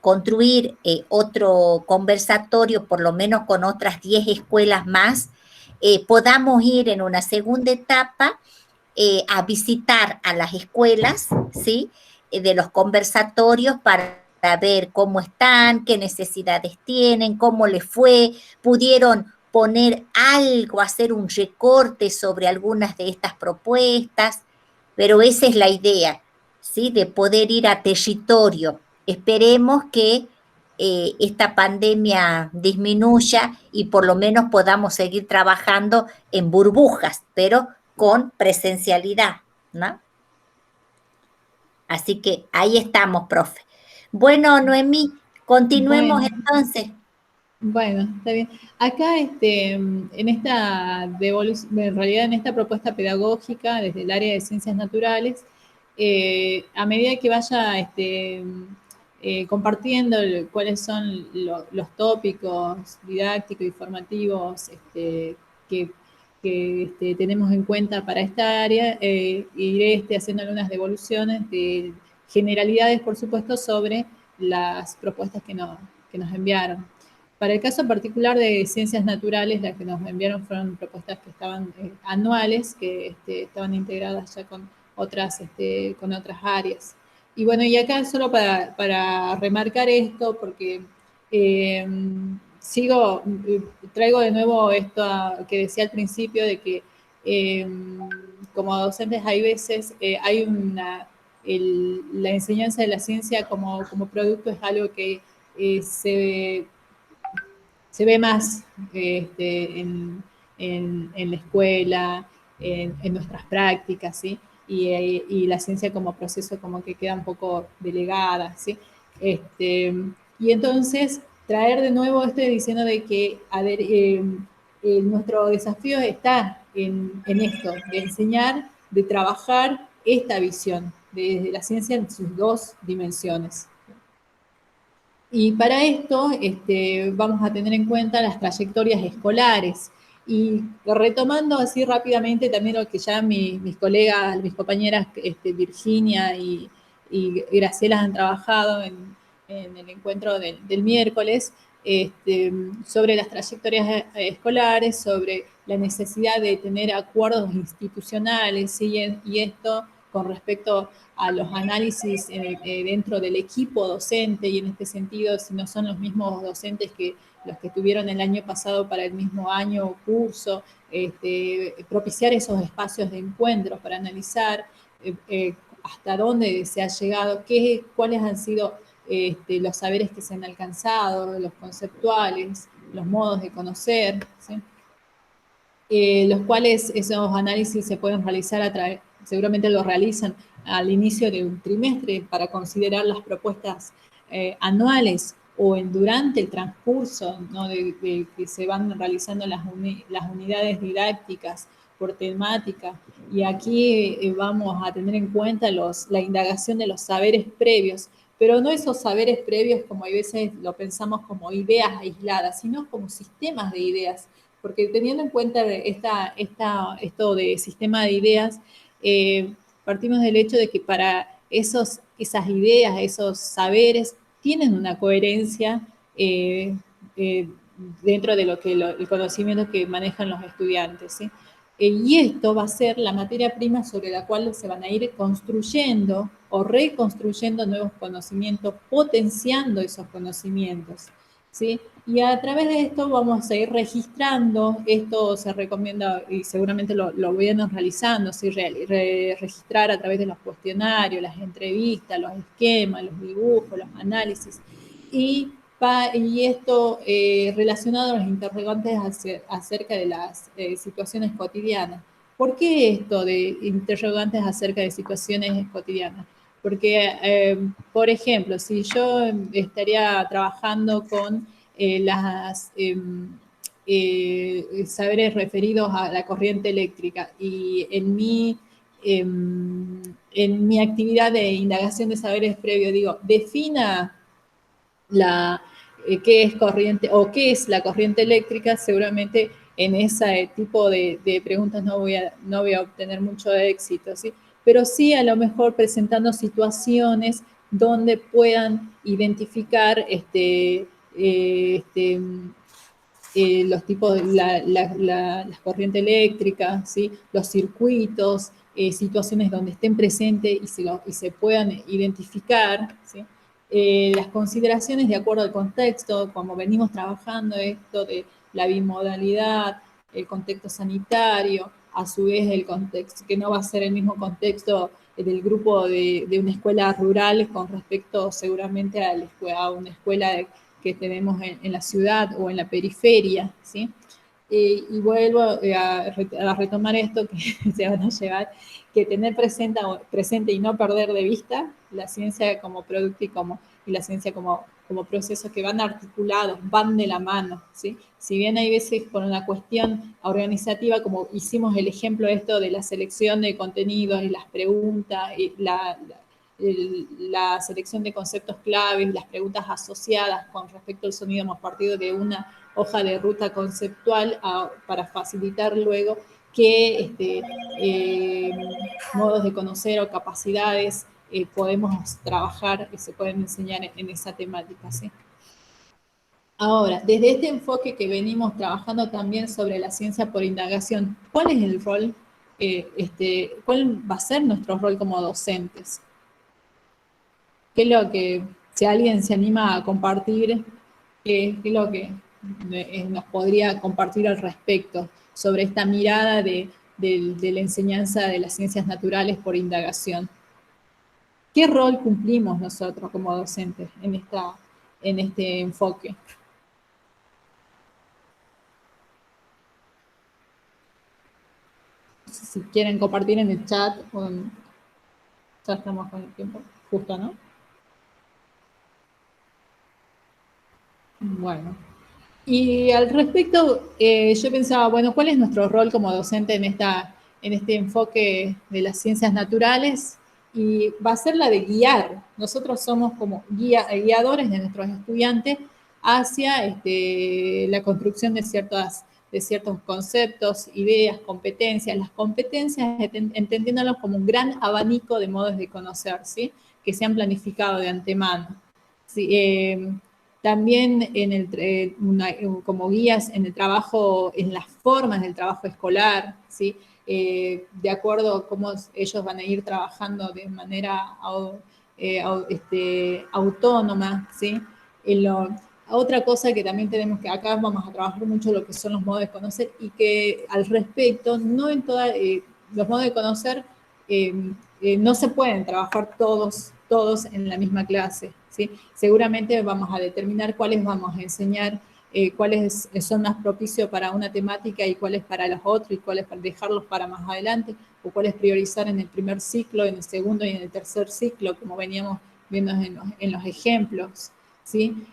construir otro conversatorio, por lo menos con otras 10 escuelas más, podamos ir en una segunda etapa a visitar a las escuelas, ¿sí? De los conversatorios para ver cómo están, qué necesidades tienen, cómo les fue, pudieron poner algo, hacer un recorte sobre algunas de estas propuestas, pero esa es la idea, ¿sí? De poder ir a territorio. Esperemos que esta pandemia disminuya y por lo menos podamos seguir trabajando en burbujas, pero con presencialidad, ¿no? Así que ahí estamos, profe. Bueno, Noemí, continuemos Bueno, entonces. bueno, está bien. Acá, en esta en realidad en esta propuesta pedagógica desde el área de ciencias naturales, a medida que vaya compartiendo cuáles son los tópicos didácticos y formativos que tenemos en cuenta para esta área, iré haciendo algunas devoluciones de generalidades, por supuesto, sobre las propuestas que nos enviaron. Para el caso particular de ciencias naturales, las que nos enviaron fueron propuestas que estaban anuales, que estaban integradas ya con otras áreas. Y bueno, y acá solo para remarcar esto, porque traigo de nuevo esto que decía al principio, de que como docentes hay veces, hay la enseñanza de la ciencia como producto es algo que se ve más en la escuela, en nuestras prácticas, ¿sí? Y la ciencia como proceso como que queda un poco delegada, ¿sí? Y entonces traer de nuevo diciendo de que, a ver, nuestro desafío está en esto, de enseñar, de trabajar esta visión de la ciencia en sus dos dimensiones. Y para esto vamos a tener en cuenta las trayectorias escolares. Y retomando así rápidamente también lo que ya mis colegas, mis compañeras Virginia y Graciela han trabajado en el encuentro del miércoles, sobre las trayectorias escolares, sobre la necesidad de tener acuerdos institucionales, ¿sí? Y esto con respecto a los análisis dentro del equipo docente, y en este sentido, si no son los mismos docentes que los que tuvieron el año pasado para el mismo año o curso, propiciar esos espacios de encuentro para analizar hasta dónde se ha llegado, cuáles han sido los saberes que se han alcanzado, los conceptuales, los modos de conocer, ¿sí? Los cuales esos análisis se pueden realizar seguramente lo realizan al inicio de un trimestre para considerar las propuestas anuales o durante el transcurso, ¿no? de que se van realizando las unidades didácticas por temática. Y aquí vamos a tener en cuenta la indagación de los saberes previos, pero no esos saberes previos como a veces lo pensamos como ideas aisladas, sino como sistemas de ideas, porque teniendo en cuenta esto de sistema de ideas, partimos del hecho de que para esas ideas, esos saberes, tienen una coherencia dentro de el conocimiento que manejan los estudiantes, ¿sí? Y esto va a ser la materia prima sobre la cual se van a ir construyendo o reconstruyendo nuevos conocimientos, potenciando esos conocimientos, ¿sí? Y a través de esto vamos a ir registrando, esto se recomienda y seguramente lo vienen realizando, ¿sí? Registrar a través de los cuestionarios, las entrevistas, los esquemas, los dibujos, los análisis, y esto relacionado a los interrogantes acerca de las situaciones cotidianas. ¿Por qué esto de interrogantes acerca de situaciones cotidianas? Porque, por ejemplo, si yo estaría trabajando con saberes referidos a la corriente eléctrica y en mi actividad de indagación de saberes previos digo, defina qué es corriente o qué es la corriente eléctrica, seguramente en ese tipo de preguntas no voy a obtener mucho éxito, ¿sí? Pero sí a lo mejor presentando situaciones donde puedan identificar los tipos, las corrientes eléctricas, ¿sí? Los circuitos, situaciones donde estén presentes y se puedan identificar, ¿sí? Las consideraciones de acuerdo al contexto, como venimos trabajando esto de la bimodalidad, el contexto sanitario, a su vez el contexto, que no va a ser el mismo contexto del grupo de una escuela rural con respecto seguramente a una escuela que tenemos en la ciudad o en la periferia, ¿sí? Y vuelvo a retomar esto que se van a llevar, que tener presente y no perder de vista la ciencia como producto y la ciencia como procesos que van articulados, van de la mano, ¿sí? Si bien hay veces por una cuestión organizativa, como hicimos el ejemplo esto de la selección de contenidos y las preguntas, y la selección de conceptos claves, las preguntas asociadas con respecto al sonido, hemos partido de una hoja de ruta conceptual para facilitar luego qué modos de conocer o capacidades podemos trabajar y se pueden enseñar en esa temática, ¿sí? Ahora, desde este enfoque que venimos trabajando también sobre la ciencia por indagación, ¿cuál es el rol, cuál va a ser nuestro rol como docentes? ¿Qué es lo que, si alguien se anima a compartir, qué es lo que nos podría compartir al respecto sobre esta mirada de la enseñanza de las ciencias naturales por indagación? ¿Qué rol cumplimos nosotros como docentes en este enfoque? Si quieren compartir en el chat, ya estamos con el tiempo justo, ¿no? Bueno, y al respecto, yo pensaba, bueno, ¿cuál es nuestro rol como docente en este enfoque de las ciencias naturales? Y va a ser la de guiar. Nosotros somos como guiadores de nuestros estudiantes hacia la construcción de ciertos conceptos, ideas, competencias. Las competencias, entendiéndolas como un gran abanico de modos de conocer, ¿sí? Que se han planificado de antemano. Sí, también como guías en el trabajo, en las formas del trabajo escolar, ¿sí? De acuerdo a cómo ellos van a ir trabajando de manera autónoma, ¿sí? Otra cosa que también tenemos que, acá vamos a trabajar mucho lo que son los modos de conocer y que al respecto, no en todos los modos de conocer no se pueden trabajar todos en la misma clase, ¿sí? Seguramente vamos a determinar cuáles vamos a enseñar, cuáles son más propicios para una temática y cuáles para los otros, y cuáles para dejarlos para más adelante, o cuáles priorizar en el primer ciclo, en el segundo y en el tercer ciclo, como veníamos viendo en los ejemplos, ¿sí?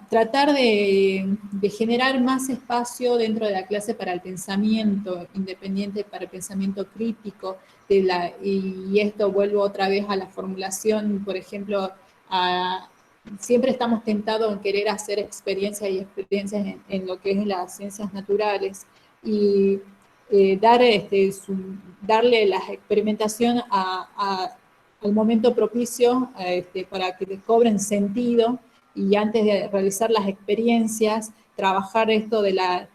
Tratar de generar más espacio dentro de la clase para el pensamiento independiente, para el pensamiento crítico, y esto vuelvo otra vez a la formulación, por ejemplo, siempre estamos tentados en querer hacer experiencias en lo que es las ciencias naturales, y darle la experimentación al momento propicio para que cobren sentido, y antes de realizar las experiencias, trabajar esto de las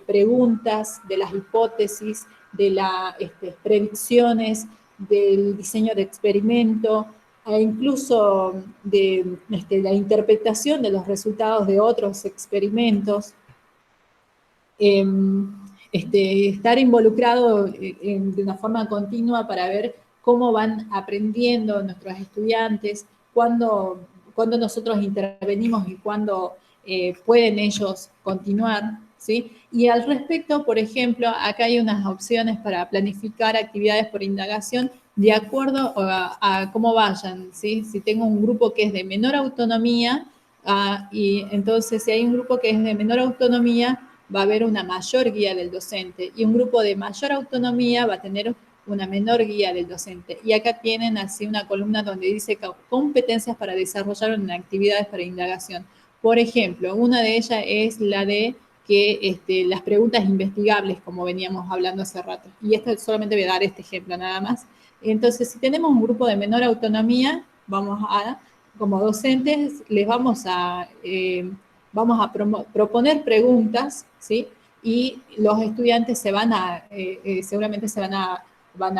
preguntas, de las hipótesis, de las predicciones, del diseño de experimento, e incluso de la interpretación de los resultados de otros experimentos. Estar involucrado de una forma continua para ver cómo van aprendiendo nuestros estudiantes, cuándo nosotros intervenimos y cuándo pueden ellos continuar, ¿sí? Y al respecto, por ejemplo, acá hay unas opciones para planificar actividades por indagación de acuerdo a cómo vayan, ¿sí? Si tengo un grupo que es de menor autonomía, y entonces si hay un grupo que es de menor autonomía, va a haber una mayor guía del docente, y un grupo de mayor autonomía va a tener una menor guía del docente. Y acá tienen así una columna donde dice competencias para desarrollar en actividades para indagación. Por ejemplo, una de ellas es la de que las preguntas investigables, como veníamos hablando hace rato. Y esto solamente voy a dar este ejemplo nada más. Entonces, si tenemos un grupo de menor autonomía, como docentes, les vamos a proponer preguntas, ¿sí? Y los estudiantes seguramente se van a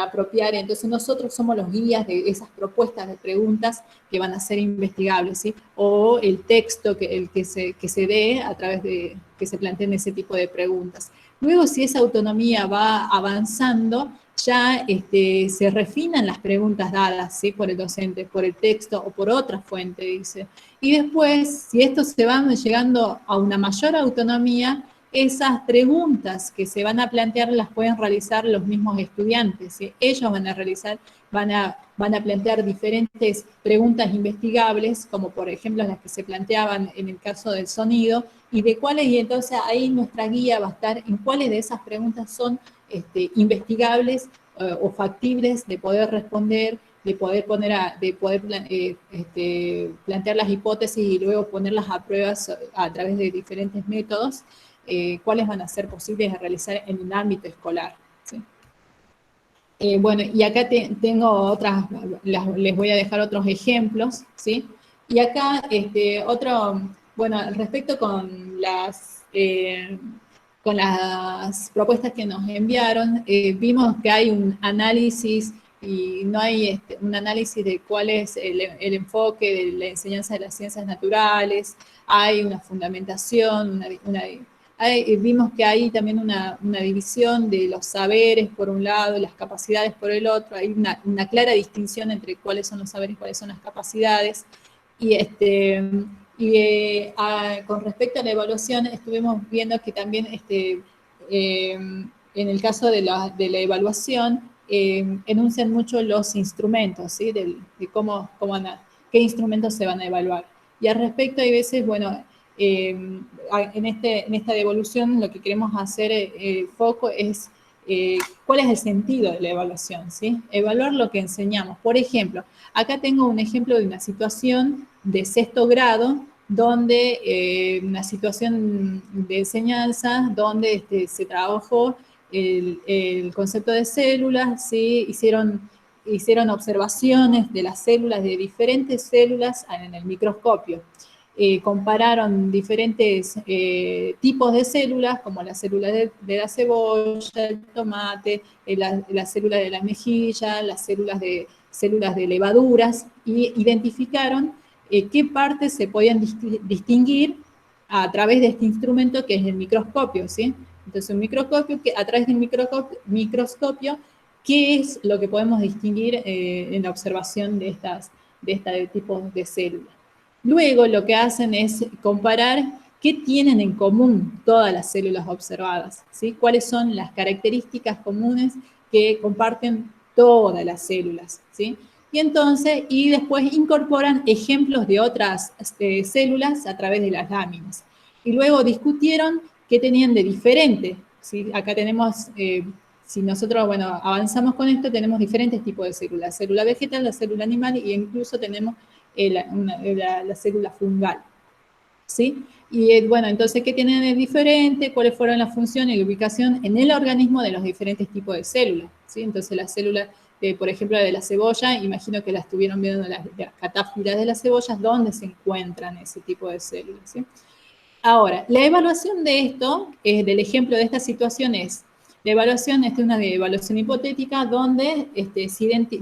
apropiar. Entonces nosotros somos los guías de esas propuestas de preguntas que van a ser investigables, ¿sí? O el texto que se dé a través de que se planteen ese tipo de preguntas. Luego, si esa autonomía va avanzando, ya se refinan las preguntas dadas, ¿sí? Por el docente, por el texto o por otra fuente, dice. Y después, si estos se van llegando a una mayor autonomía, esas preguntas que se van a plantear las pueden realizar los mismos estudiantes, ¿sí? Ellos van a plantear diferentes preguntas investigables, como por ejemplo las que se planteaban en el caso del sonido, y entonces ahí nuestra guía va a estar en cuáles de esas preguntas son investigables o factibles de poder responder, de poder plantear las hipótesis y luego ponerlas a pruebas a través de diferentes métodos, cuáles van a ser posibles de realizar en un ámbito escolar, ¿sí? Bueno, y acá tengo les voy a dejar otros ejemplos, ¿sí? Y acá, bueno, respecto con las propuestas que nos enviaron, vimos que hay un análisis y no hay un análisis de cuál es el enfoque de la enseñanza de las ciencias naturales, hay una fundamentación, vimos que hay también una división de los saberes por un lado, las capacidades por el otro, hay una clara distinción entre cuáles son los saberes y cuáles son las capacidades, con respecto a la evaluación, estuvimos viendo que también en el caso de la evaluación, enuncian mucho los instrumentos, ¿sí? De qué instrumentos se van a evaluar. Y al respecto, hay veces, bueno, en esta devolución lo que queremos hacer foco es cuál es el sentido de la evaluación, ¿sí? Evaluar lo que enseñamos. Por ejemplo, acá tengo un ejemplo de una situación de 6º grado, donde una situación de enseñanza, donde se trabajó el concepto de células, ¿sí? Hicieron observaciones de las células, de diferentes células en el microscopio. Compararon diferentes tipos de células, como las células de la cebolla, el tomate, las células de la mejilla, las células de levaduras, y identificaron qué partes se podían distinguir a través de este instrumento que es el microscopio, ¿sí? Entonces, un microscopio, a través del microscopio, ¿qué es lo que podemos distinguir en la observación de este tipo de células? Luego, lo que hacen es comparar qué tienen en común todas las células observadas, ¿sí? ¿Cuáles son las características comunes que comparten todas las células, ¿sí? Y después incorporan ejemplos de otras células a través de las láminas. Y luego discutieron qué tenían de diferente, ¿sí? Acá tenemos, si nosotros, bueno, avanzamos con esto, tenemos diferentes tipos de células. La célula vegetal, la célula animal e incluso tenemos la célula fungal, ¿sí? Y bueno, entonces, ¿qué tienen de diferente? ¿Cuáles fueron las funciones y la ubicación en el organismo de los diferentes tipos de células? ¿Sí? Entonces, las células, por ejemplo, de la cebolla, imagino que la estuvieron viendo las catáfilas de las cebollas, ¿dónde se encuentran ese tipo de células? ¿Sí? Ahora, la evaluación de esto, del ejemplo de esta situación es, la evaluación, esta es una evaluación hipotética donde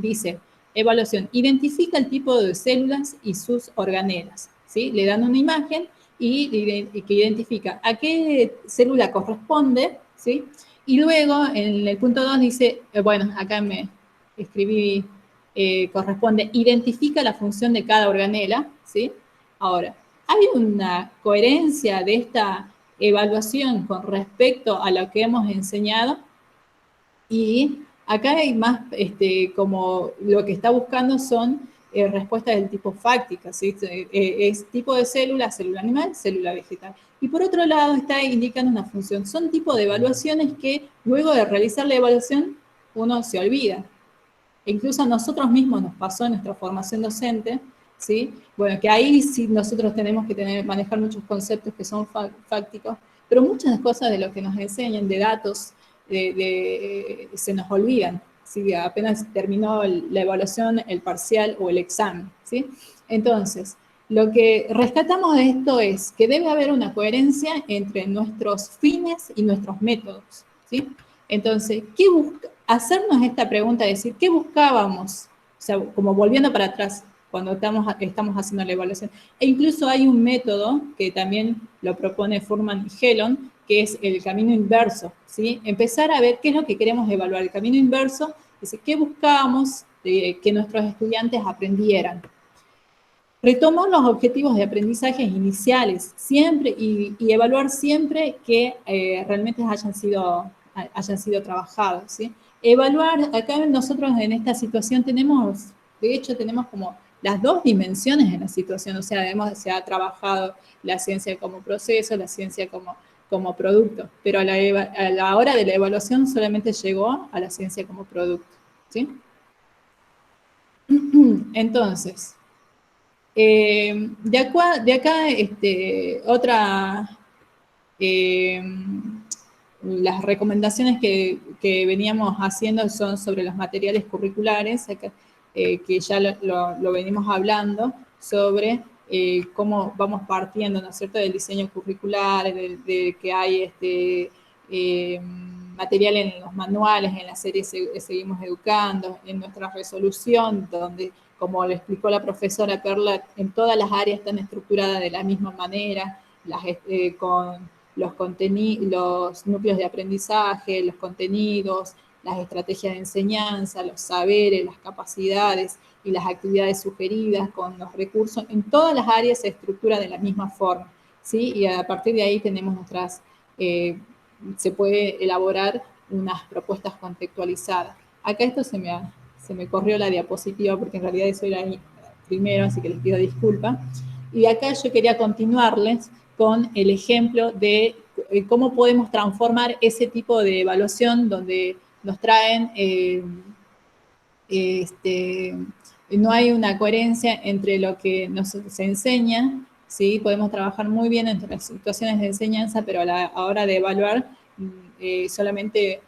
dice, evaluación, identifica el tipo de células y sus organelas, ¿sí? Le dan una imagen y que identifica a qué célula corresponde, ¿sí? Y luego en el punto 2 dice, bueno, acá me escribí, corresponde, identifica la función de cada organela, ¿sí? Ahora, ¿hay una coherencia de esta evaluación con respecto a lo que hemos enseñado? Y acá hay más, como lo que está buscando son respuestas del tipo fáctica, ¿sí? Es tipo de célula, célula animal, célula vegetal. Y por otro lado está indicando una función. Son tipo de evaluaciones que luego de realizar la evaluación uno se olvida. E incluso a nosotros mismos nos pasó en nuestra formación docente, ¿sí? Bueno, que ahí sí nosotros tenemos que manejar muchos conceptos que son fácticos, pero muchas cosas de lo que nos enseñan, de datos, se nos olvidan, ¿sí? Apenas terminó la evaluación, el parcial o el examen, ¿sí? Entonces, lo que rescatamos de esto es que debe haber una coherencia entre nuestros fines y nuestros métodos, ¿sí? Entonces, hacernos esta pregunta, decir, ¿qué buscábamos? O sea, como volviendo para atrás, cuando estamos haciendo la evaluación. E incluso hay un método que también lo propone Fuhrman y Helon, que es el camino inverso, ¿sí? Empezar a ver qué es lo que queremos evaluar. El camino inverso es qué buscábamos que nuestros estudiantes aprendieran. Retomar los objetivos de aprendizaje iniciales siempre y evaluar siempre que realmente hayan sido trabajados, ¿sí? Evaluar, acá nosotros en esta situación tenemos como las dos dimensiones en la situación, o sea, se ha trabajado la ciencia como proceso, la ciencia como producto, pero a la hora de la evaluación solamente llegó a la ciencia como producto, ¿sí? Entonces, de acá las recomendaciones que veníamos haciendo son sobre los materiales curriculares, que ya lo venimos hablando, sobre cómo vamos partiendo, ¿no es cierto?, del diseño curricular, de que hay material en los manuales, en la serie Seguimos Educando, en nuestra resolución, donde, como le explicó la profesora Perla, en todas las áreas están estructuradas de la misma manera, con los núcleos de aprendizaje, los contenidos, las estrategias de enseñanza, los saberes, las capacidades y las actividades sugeridas con los recursos. En todas las áreas se estructura de la misma forma, ¿sí? Y a partir de ahí tenemos se puede elaborar unas propuestas contextualizadas. Acá esto se me corrió la diapositiva porque en realidad eso era primero, así que les pido disculpas. Y acá yo quería continuarles con el ejemplo de cómo podemos transformar ese tipo de evaluación donde nos traen, no hay una coherencia entre lo que se enseña, ¿sí? Podemos trabajar muy bien entre las situaciones de enseñanza, pero a la hora de evaluar solamente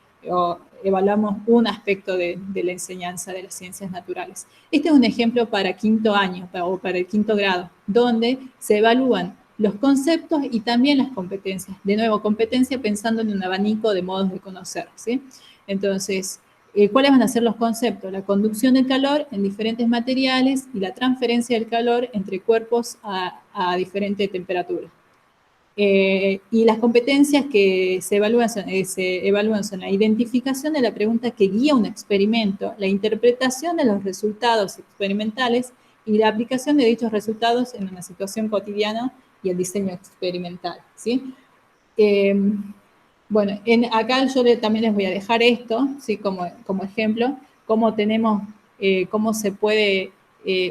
evaluamos un aspecto de la enseñanza de las ciencias naturales. Este es un ejemplo para quinto año o para el quinto grado, donde se evalúan los conceptos y también las competencias. De nuevo, competencia pensando en un abanico de modos de conocer, ¿sí? Entonces, ¿cuáles van a ser los conceptos? La conducción del calor en diferentes materiales y la transferencia del calor entre cuerpos a diferente temperatura. Y las competencias que se evalúan son la identificación de la pregunta que guía un experimento, la interpretación de los resultados experimentales y la aplicación de dichos resultados en una situación cotidiana y el diseño experimental, ¿sí? Bueno, acá yo también les voy a dejar esto, ¿sí? como ejemplo, cómo se puede,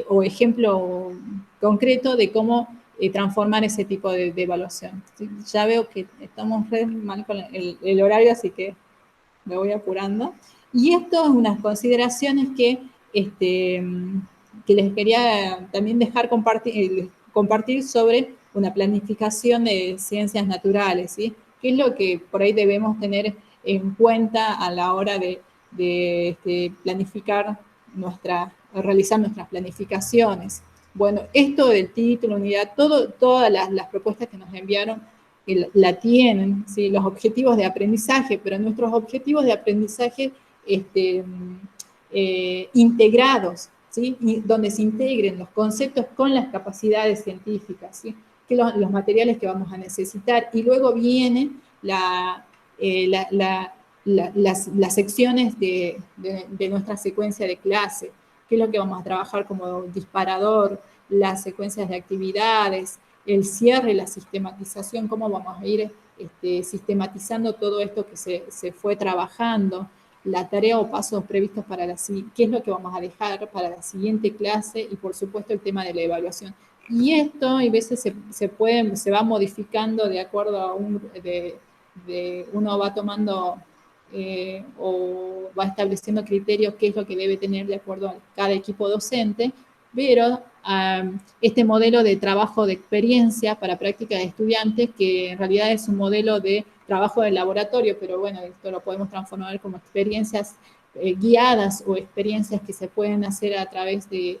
o ejemplo concreto de cómo transformar ese tipo de evaluación. ¿Sí? Ya veo que estamos re mal con el horario, así que me voy apurando. Y esto es unas consideraciones que les quería también dejar compartir sobre una planificación de ciencias naturales, ¿sí? ¿Qué es lo que por ahí debemos tener en cuenta a la hora de planificar realizar nuestras planificaciones? Bueno, esto del título, unidad, todas las propuestas que nos enviaron la tienen, ¿sí? Los objetivos de aprendizaje, pero nuestros objetivos de aprendizaje integrados, ¿sí? Donde se integren los conceptos con las capacidades científicas, ¿sí? Que los materiales que vamos a necesitar. Y luego vienen las secciones de nuestra secuencia de clase, qué es lo que vamos a trabajar como disparador, las secuencias de actividades, el cierre, la sistematización, cómo vamos a ir sistematizando todo esto que se fue trabajando, la tarea o pasos previstos para qué es lo que vamos a dejar para la siguiente clase y por supuesto el tema de la evaluación. Y esto a veces se va modificando de acuerdo a uno va tomando o va estableciendo criterios qué es lo que debe tener de acuerdo a cada equipo docente, pero este modelo de trabajo de experiencia para prácticas de estudiantes, que en realidad es un modelo de trabajo de laboratorio, pero bueno, esto lo podemos transformar como experiencias guiadas o experiencias que se pueden hacer a través de,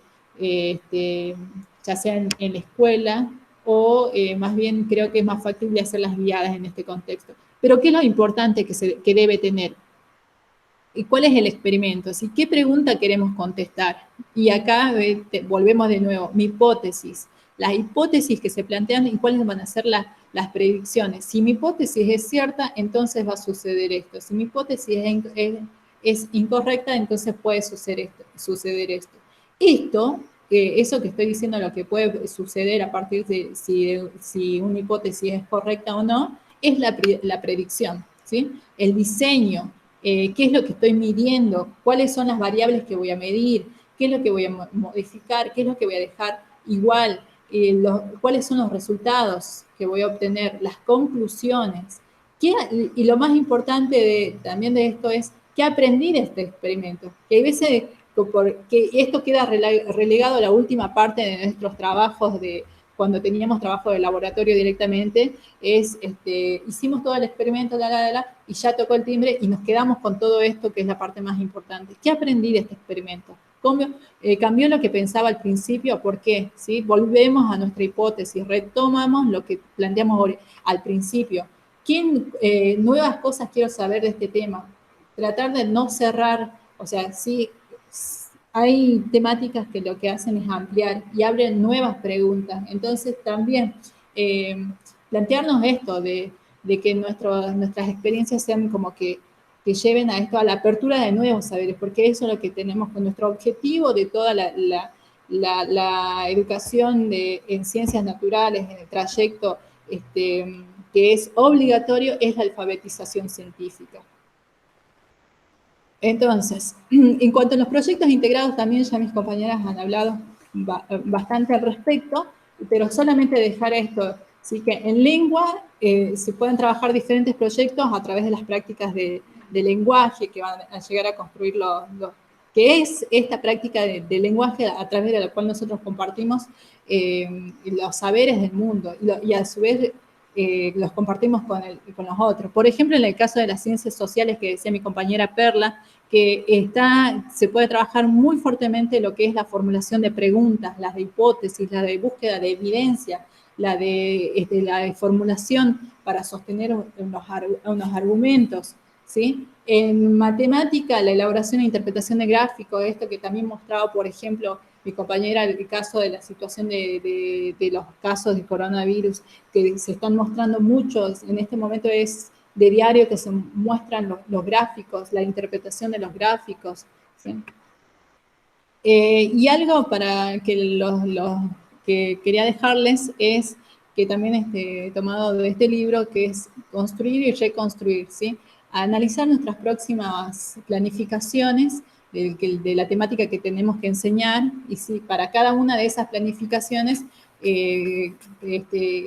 ya sea en la escuela, o más bien creo que es más factible hacerlas guiadas en este contexto. Pero ¿qué es lo importante que debe tener? ¿Y cuál es el experimento? ¿Sí? ¿Qué pregunta queremos contestar? Y acá volvemos de nuevo, mi hipótesis. Las hipótesis que se plantean y cuáles van a ser las predicciones. Si mi hipótesis es cierta, entonces va a suceder esto. Si mi hipótesis es incorrecta, entonces puede suceder esto. Eso que estoy diciendo, lo que puede suceder a partir de si una hipótesis es correcta o no, es la predicción, ¿sí? El diseño. ¿Qué es lo que estoy midiendo? ¿Cuáles son las variables que voy a medir? ¿Qué es lo que voy a modificar? ¿Qué es lo que voy a dejar igual? ¿Cuáles son los resultados que voy a obtener? Las conclusiones. Y lo más importante también de esto es, ¿qué aprendí de este experimento? Que hay veces que esto queda relegado a la última parte de nuestros trabajos cuando teníamos trabajo de laboratorio directamente, hicimos todo el experimento, y ya tocó el timbre y nos quedamos con todo esto que es la parte más importante. ¿Qué aprendí de este experimento? cambió lo que pensaba al principio. ¿Por qué? ¿Sí? Volvemos a nuestra hipótesis, retomamos lo que planteamos al principio. Nuevas cosas quiero saber de este tema. Tratar de no cerrar, o sea, sí, hay temáticas que lo que hacen es ampliar y abren nuevas preguntas. Entonces también plantearnos esto de que nuestras experiencias sean como que lleven a esto, a la apertura de nuevos saberes, porque eso es lo que tenemos con nuestro objetivo de toda la educación en ciencias naturales, en el trayecto que es obligatorio, es la alfabetización científica. Entonces, en cuanto a los proyectos integrados, también ya mis compañeras han hablado bastante al respecto, pero solamente dejar esto. Así que en lengua se pueden trabajar diferentes proyectos a través de las prácticas de lenguaje que van a llegar a construir que es esta práctica de lenguaje a través de la cual nosotros compartimos los saberes del mundo y a su vez los compartimos con los otros. Por ejemplo, en el caso de las ciencias sociales que decía mi compañera Perla, que se puede trabajar muy fuertemente lo que es la formulación de preguntas, las de hipótesis, la de búsqueda de evidencia, la de formulación para sostener unos argumentos, ¿sí? En matemática, la elaboración e interpretación de gráficos, esto que también mostraba, por ejemplo, mi compañera, el caso de la situación de los casos de coronavirus, que se están mostrando muchos, en este momento es de diario que se muestran los gráficos, la interpretación de los gráficos, ¿sí? Y algo para que que quería dejarles es que también he tomado de este libro, que es construir y reconstruir, ¿sí? Analizar nuestras próximas planificaciones de la temática que tenemos que enseñar, y sí, para cada una de esas planificaciones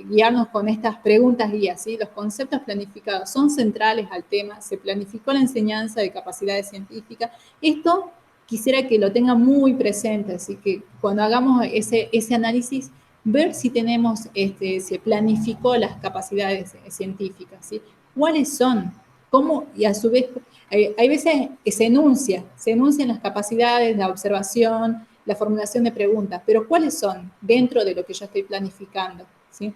guiarnos con estas preguntas guías, ¿sí? Los conceptos planificados son centrales al tema, se planificó la enseñanza de capacidades científicas. Esto quisiera que lo tengan muy presente, así que cuando hagamos ese análisis, ver si tenemos, se planificó las capacidades científicas, ¿sí? ¿Cuáles son? ¿Cómo? Y a su vez, hay veces que se enuncian las capacidades, la observación, la formulación de preguntas, pero ¿cuáles son dentro de lo que yo estoy planificando? ¿Sí?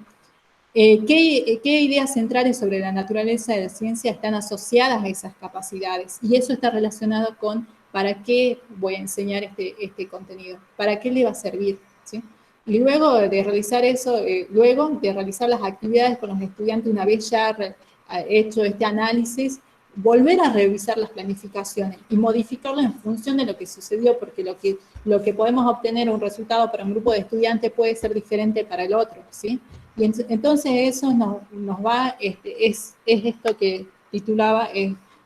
¿Qué ideas centrales sobre la naturaleza de la ciencia están asociadas a esas capacidades? Y eso está relacionado con ¿para qué voy a enseñar este contenido? ¿Para qué le va a servir? ¿Sí? Y luego de realizar eso, luego de realizar las actividades con los estudiantes, una vez ya hecho este análisis, volver a revisar las planificaciones y modificarlas en función de lo que sucedió, porque lo que podemos obtener un resultado para un grupo de estudiantes puede ser diferente para el otro, ¿sí? Y entonces eso nos va, es esto que titulaba,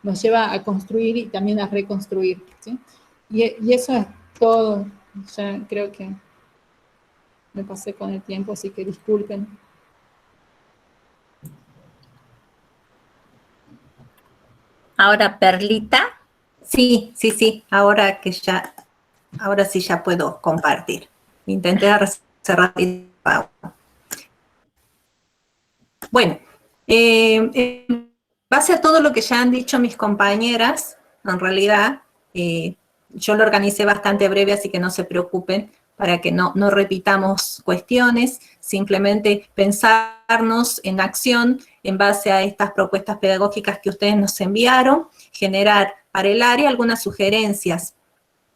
nos lleva a construir y también a reconstruir, ¿sí? Y eso es todo. Ya creo que me pasé con el tiempo, así que disculpen. Ahora, Perlita. Sí, ahora sí ya puedo compartir. Intenté hacer rápido. Bueno, en base a todo lo que ya han dicho mis compañeras, en realidad, yo lo organicé bastante breve, así que no se preocupen para que no repitamos cuestiones, simplemente pensarnos en acción en base a estas propuestas pedagógicas que ustedes nos enviaron, generar para el área algunas sugerencias.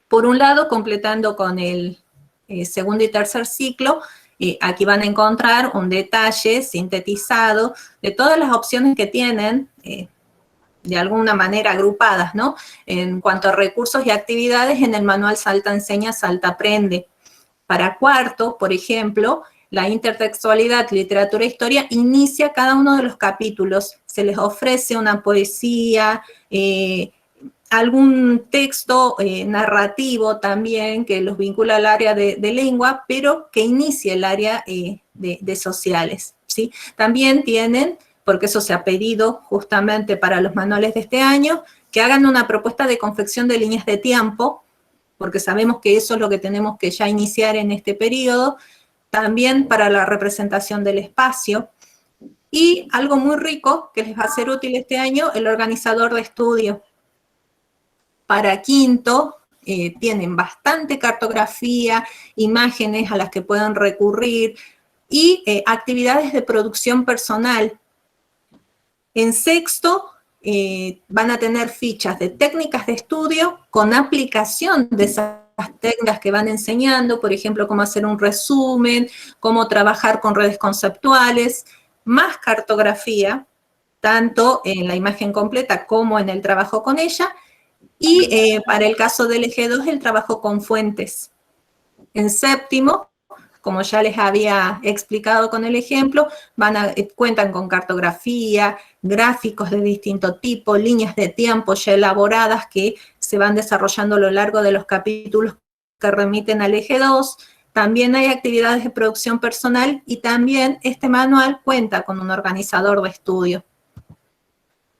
Por un lado, completando con el segundo y tercer ciclo, aquí van a encontrar un detalle sintetizado de todas las opciones que tienen, de alguna manera agrupadas, ¿no? En cuanto a recursos y actividades en el manual Salta Enseña, Salta Aprende. Para cuarto, por ejemplo, la intertextualidad, literatura e historia inicia cada uno de los capítulos. Se les ofrece una poesía, algún texto narrativo también que los vincula al área de lengua, pero que inicie el área de sociales, ¿sí? También tienen, porque eso se ha pedido justamente para los manuales de este año, que hagan una propuesta de confección de líneas de tiempo, porque sabemos que eso es lo que tenemos que ya iniciar en este periodo, también para la representación del espacio, y algo muy rico que les va a ser útil este año, el organizador de estudio. Para quinto, tienen bastante cartografía, imágenes a las que pueden recurrir y actividades de producción personal. En sexto, van a tener fichas de técnicas de estudio con aplicación de esas técnicas que van enseñando, por ejemplo, cómo hacer un resumen, cómo trabajar con redes conceptuales, más cartografía, tanto en la imagen completa como en el trabajo con ella, y para el caso del eje 2, el trabajo con fuentes. En séptimo, como ya les había explicado con el ejemplo, cuentan con cartografía, gráficos de distinto tipo, líneas de tiempo ya elaboradas que se van desarrollando a lo largo de los capítulos que remiten al eje 2. También hay actividades de producción personal y también este manual cuenta con un organizador de estudio.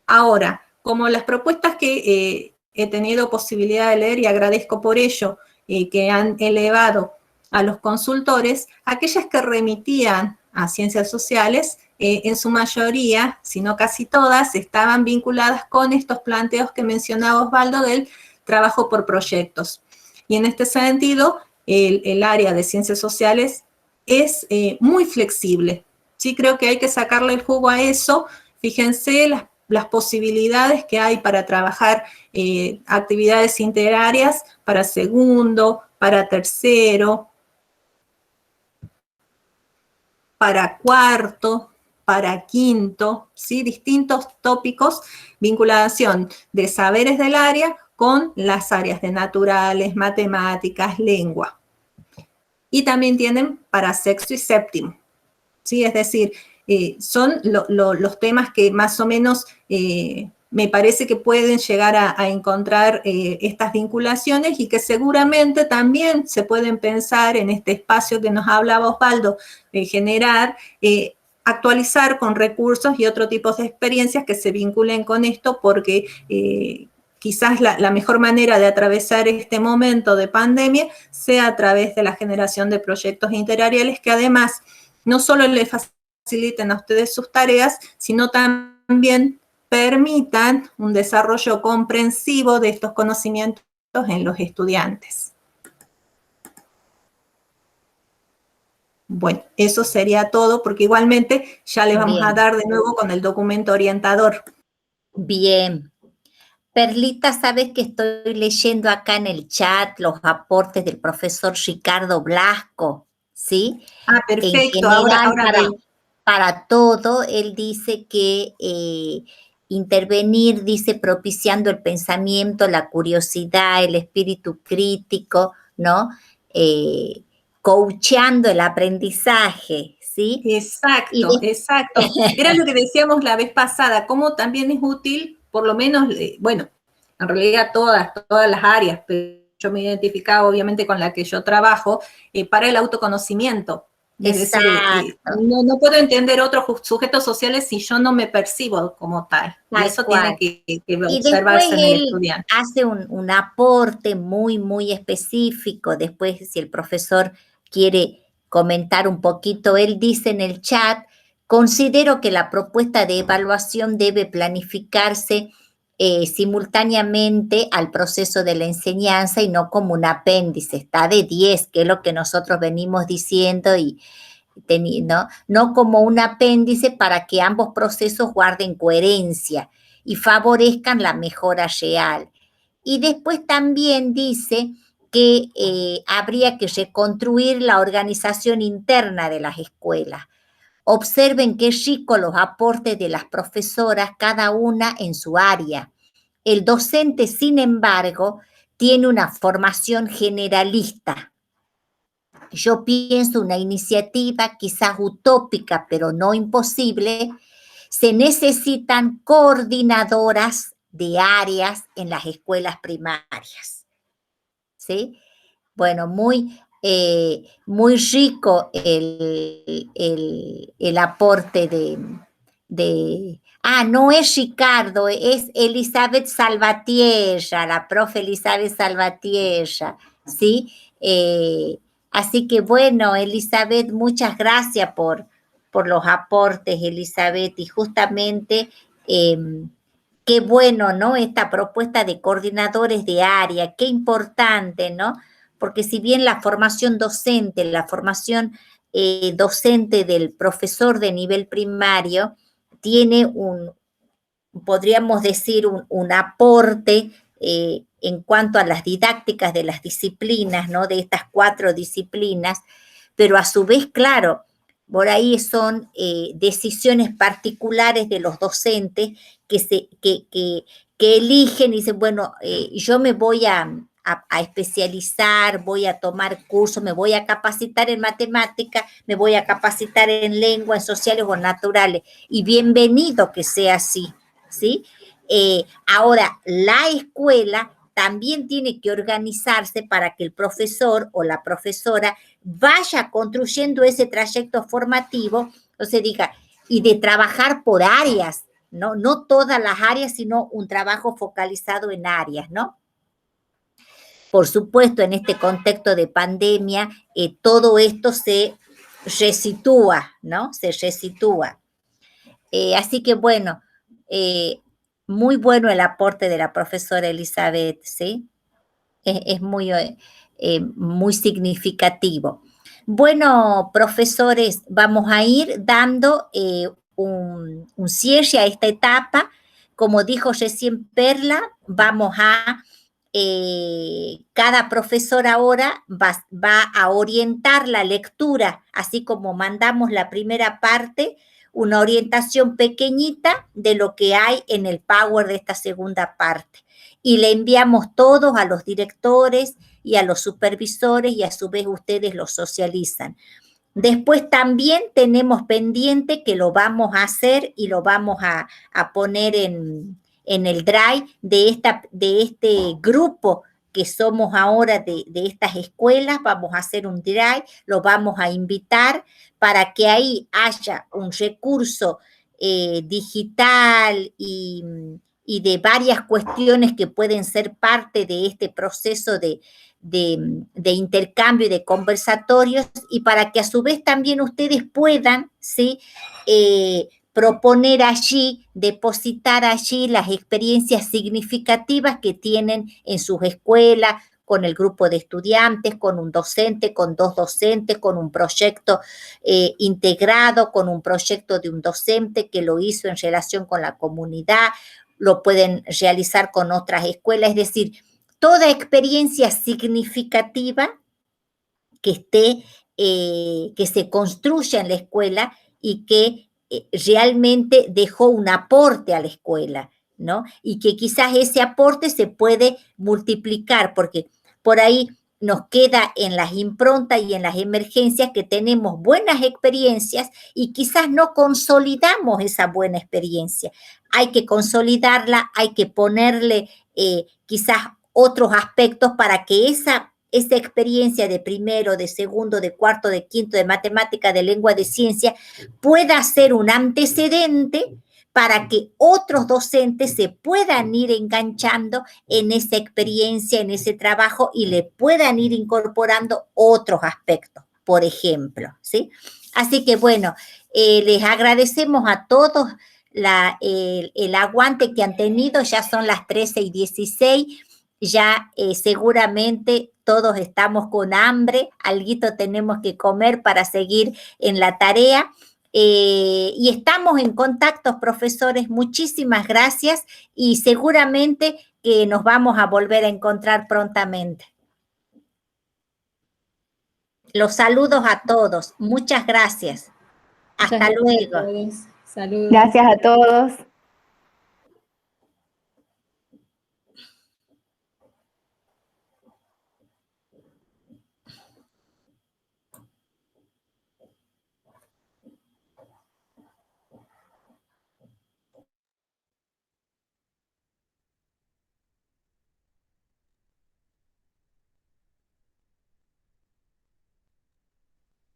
Ahora, como las propuestas que he tenido posibilidad de leer, y agradezco por ello, que han elevado a los consultores, aquellas que remitían a ciencias sociales, en su mayoría, si no casi todas, estaban vinculadas con estos planteos que mencionaba Osvaldo del trabajo por proyectos. Y en este sentido, el área de ciencias sociales es muy flexible. Sí, creo que hay que sacarle el jugo a eso. Fíjense las posibilidades que hay para trabajar actividades interarias para segundo, para tercero, para cuarto, para quinto, ¿sí? Distintos tópicos, vinculación de saberes del área con las áreas de naturales, matemáticas, lengua. Y también tienen para sexto y séptimo, ¿sí? Es decir, son los temas que más o menos me parece que pueden llegar a encontrar estas vinculaciones y que seguramente también se pueden pensar en este espacio que nos hablaba Osvaldo, generar, actualizar con recursos y otro tipo de experiencias que se vinculen con esto, porque quizás la mejor manera de atravesar este momento de pandemia sea a través de la generación de proyectos interariales que además no solo les faciliten a ustedes sus tareas, sino también permitan un desarrollo comprensivo de estos conocimientos en los estudiantes. Bueno, eso sería todo, porque igualmente ya le vamos a dar de nuevo con el documento orientador. Bien. Perlita, sabes que estoy leyendo acá en el chat los aportes del profesor Ricardo Blasco, ¿sí? Ah, perfecto. En general, ahora para todo, él dice que intervenir, dice, propiciando el pensamiento, la curiosidad, el espíritu crítico, ¿no? Coacheando el aprendizaje, ¿sí? Exacto, exacto. Era lo que decíamos la vez pasada, cómo también es útil, por lo menos, bueno, en realidad todas las áreas, pero yo me identificaba obviamente con la que yo trabajo, para el autoconocimiento. Es decir, no puedo entender otros sujetos sociales si yo no me percibo como tal. Y eso tiene que observarse en el estudiante. Hace un aporte muy, muy específico. Después, si el profesor quiere comentar un poquito, él dice en el chat: considero que la propuesta de evaluación debe planificarse simultáneamente al proceso de la enseñanza y no como un apéndice. Está de 10, que es lo que nosotros venimos diciendo, y no como un apéndice, para que ambos procesos guarden coherencia y favorezcan la mejora real. Y después también dice que habría que reconstruir la organización interna de las escuelas. Observen qué rico los aportes de las profesoras, cada una en su área. El docente, sin embargo, tiene una formación generalista. Yo pienso una iniciativa quizás utópica, pero no imposible. Se necesitan coordinadoras de áreas en las escuelas primarias, ¿sí? Bueno, muy rico el aporte no es Ricardo, es Elizabeth Salvatierra, la profe Elizabeth Salvatierra, ¿sí? Así que bueno, Elizabeth, muchas gracias por los aportes, Elizabeth, y justamente qué bueno, ¿no? Esta propuesta de coordinadores de área, qué importante, ¿no? Porque si bien la formación docente, docente del profesor de nivel primario tiene podríamos decir, un aporte en cuanto a las didácticas de las disciplinas, ¿no? De estas 4 disciplinas, pero a su vez, claro, por ahí son decisiones particulares de los docentes que eligen y dicen, bueno, yo me voy a especializar, voy a tomar cursos, me voy a capacitar en matemática, me voy a capacitar en lengua, en sociales o naturales, y bienvenido que sea así, ¿sí? Ahora, la escuela también tiene que organizarse para que el profesor o la profesora vaya construyendo ese trayecto formativo, o sea, diga, y de trabajar por áreas, ¿no? No todas las áreas, sino un trabajo focalizado en áreas, ¿no? Por supuesto, en este contexto de pandemia, todo esto se resitúa, ¿no? Se resitúa. Así que, bueno, muy bueno el aporte de la profesora Elizabeth, ¿sí? Es muy, muy significativo. Bueno, profesores, vamos a ir dando un cierre a esta etapa. Como dijo recién Perla, vamos a, cada profesor ahora va a orientar la lectura, así como mandamos la primera parte, una orientación pequeñita de lo que hay en el Power de esta segunda parte. Y le enviamos todos a los directores y a los supervisores y a su vez ustedes los socializan. Después también tenemos pendiente que lo vamos a hacer y lo vamos a poner en el drive de este grupo que somos ahora de estas escuelas. Vamos a hacer un drive, lo vamos a invitar para que ahí haya un recurso digital y de varias cuestiones que pueden ser parte de este proceso de intercambio y de conversatorios, y para que a su vez también ustedes puedan, ¿sí? Proponer allí, depositar allí las experiencias significativas que tienen en sus escuelas, con el grupo de estudiantes, con un docente, con 2 docentes, con un proyecto integrado, con un proyecto de un docente que lo hizo en relación con la comunidad, lo pueden realizar con otras escuelas, es decir, toda experiencia significativa que esté, que se construya en la escuela y que realmente dejó un aporte a la escuela, ¿no? Y que quizás ese aporte se puede multiplicar, porque por ahí nos queda en las improntas y en las emergencias que tenemos buenas experiencias y quizás no consolidamos esa buena experiencia. Hay que consolidarla, hay que ponerle quizás otros aspectos para que esa experiencia de primero, de segundo, de cuarto, de quinto, de matemática, de lengua, de ciencia, pueda ser un antecedente para que otros docentes se puedan ir enganchando en esa experiencia, en ese trabajo y le puedan ir incorporando otros aspectos, por ejemplo, ¿sí? Así que, bueno, les agradecemos a todos el aguante que han tenido. Ya son las 13:16, ya seguramente todos estamos con hambre, alguito tenemos que comer para seguir en la tarea. Y estamos en contacto, profesores, muchísimas gracias y seguramente que nos vamos a volver a encontrar prontamente. Los saludos a todos, muchas gracias. Hasta luego. Saludos. Gracias a todos.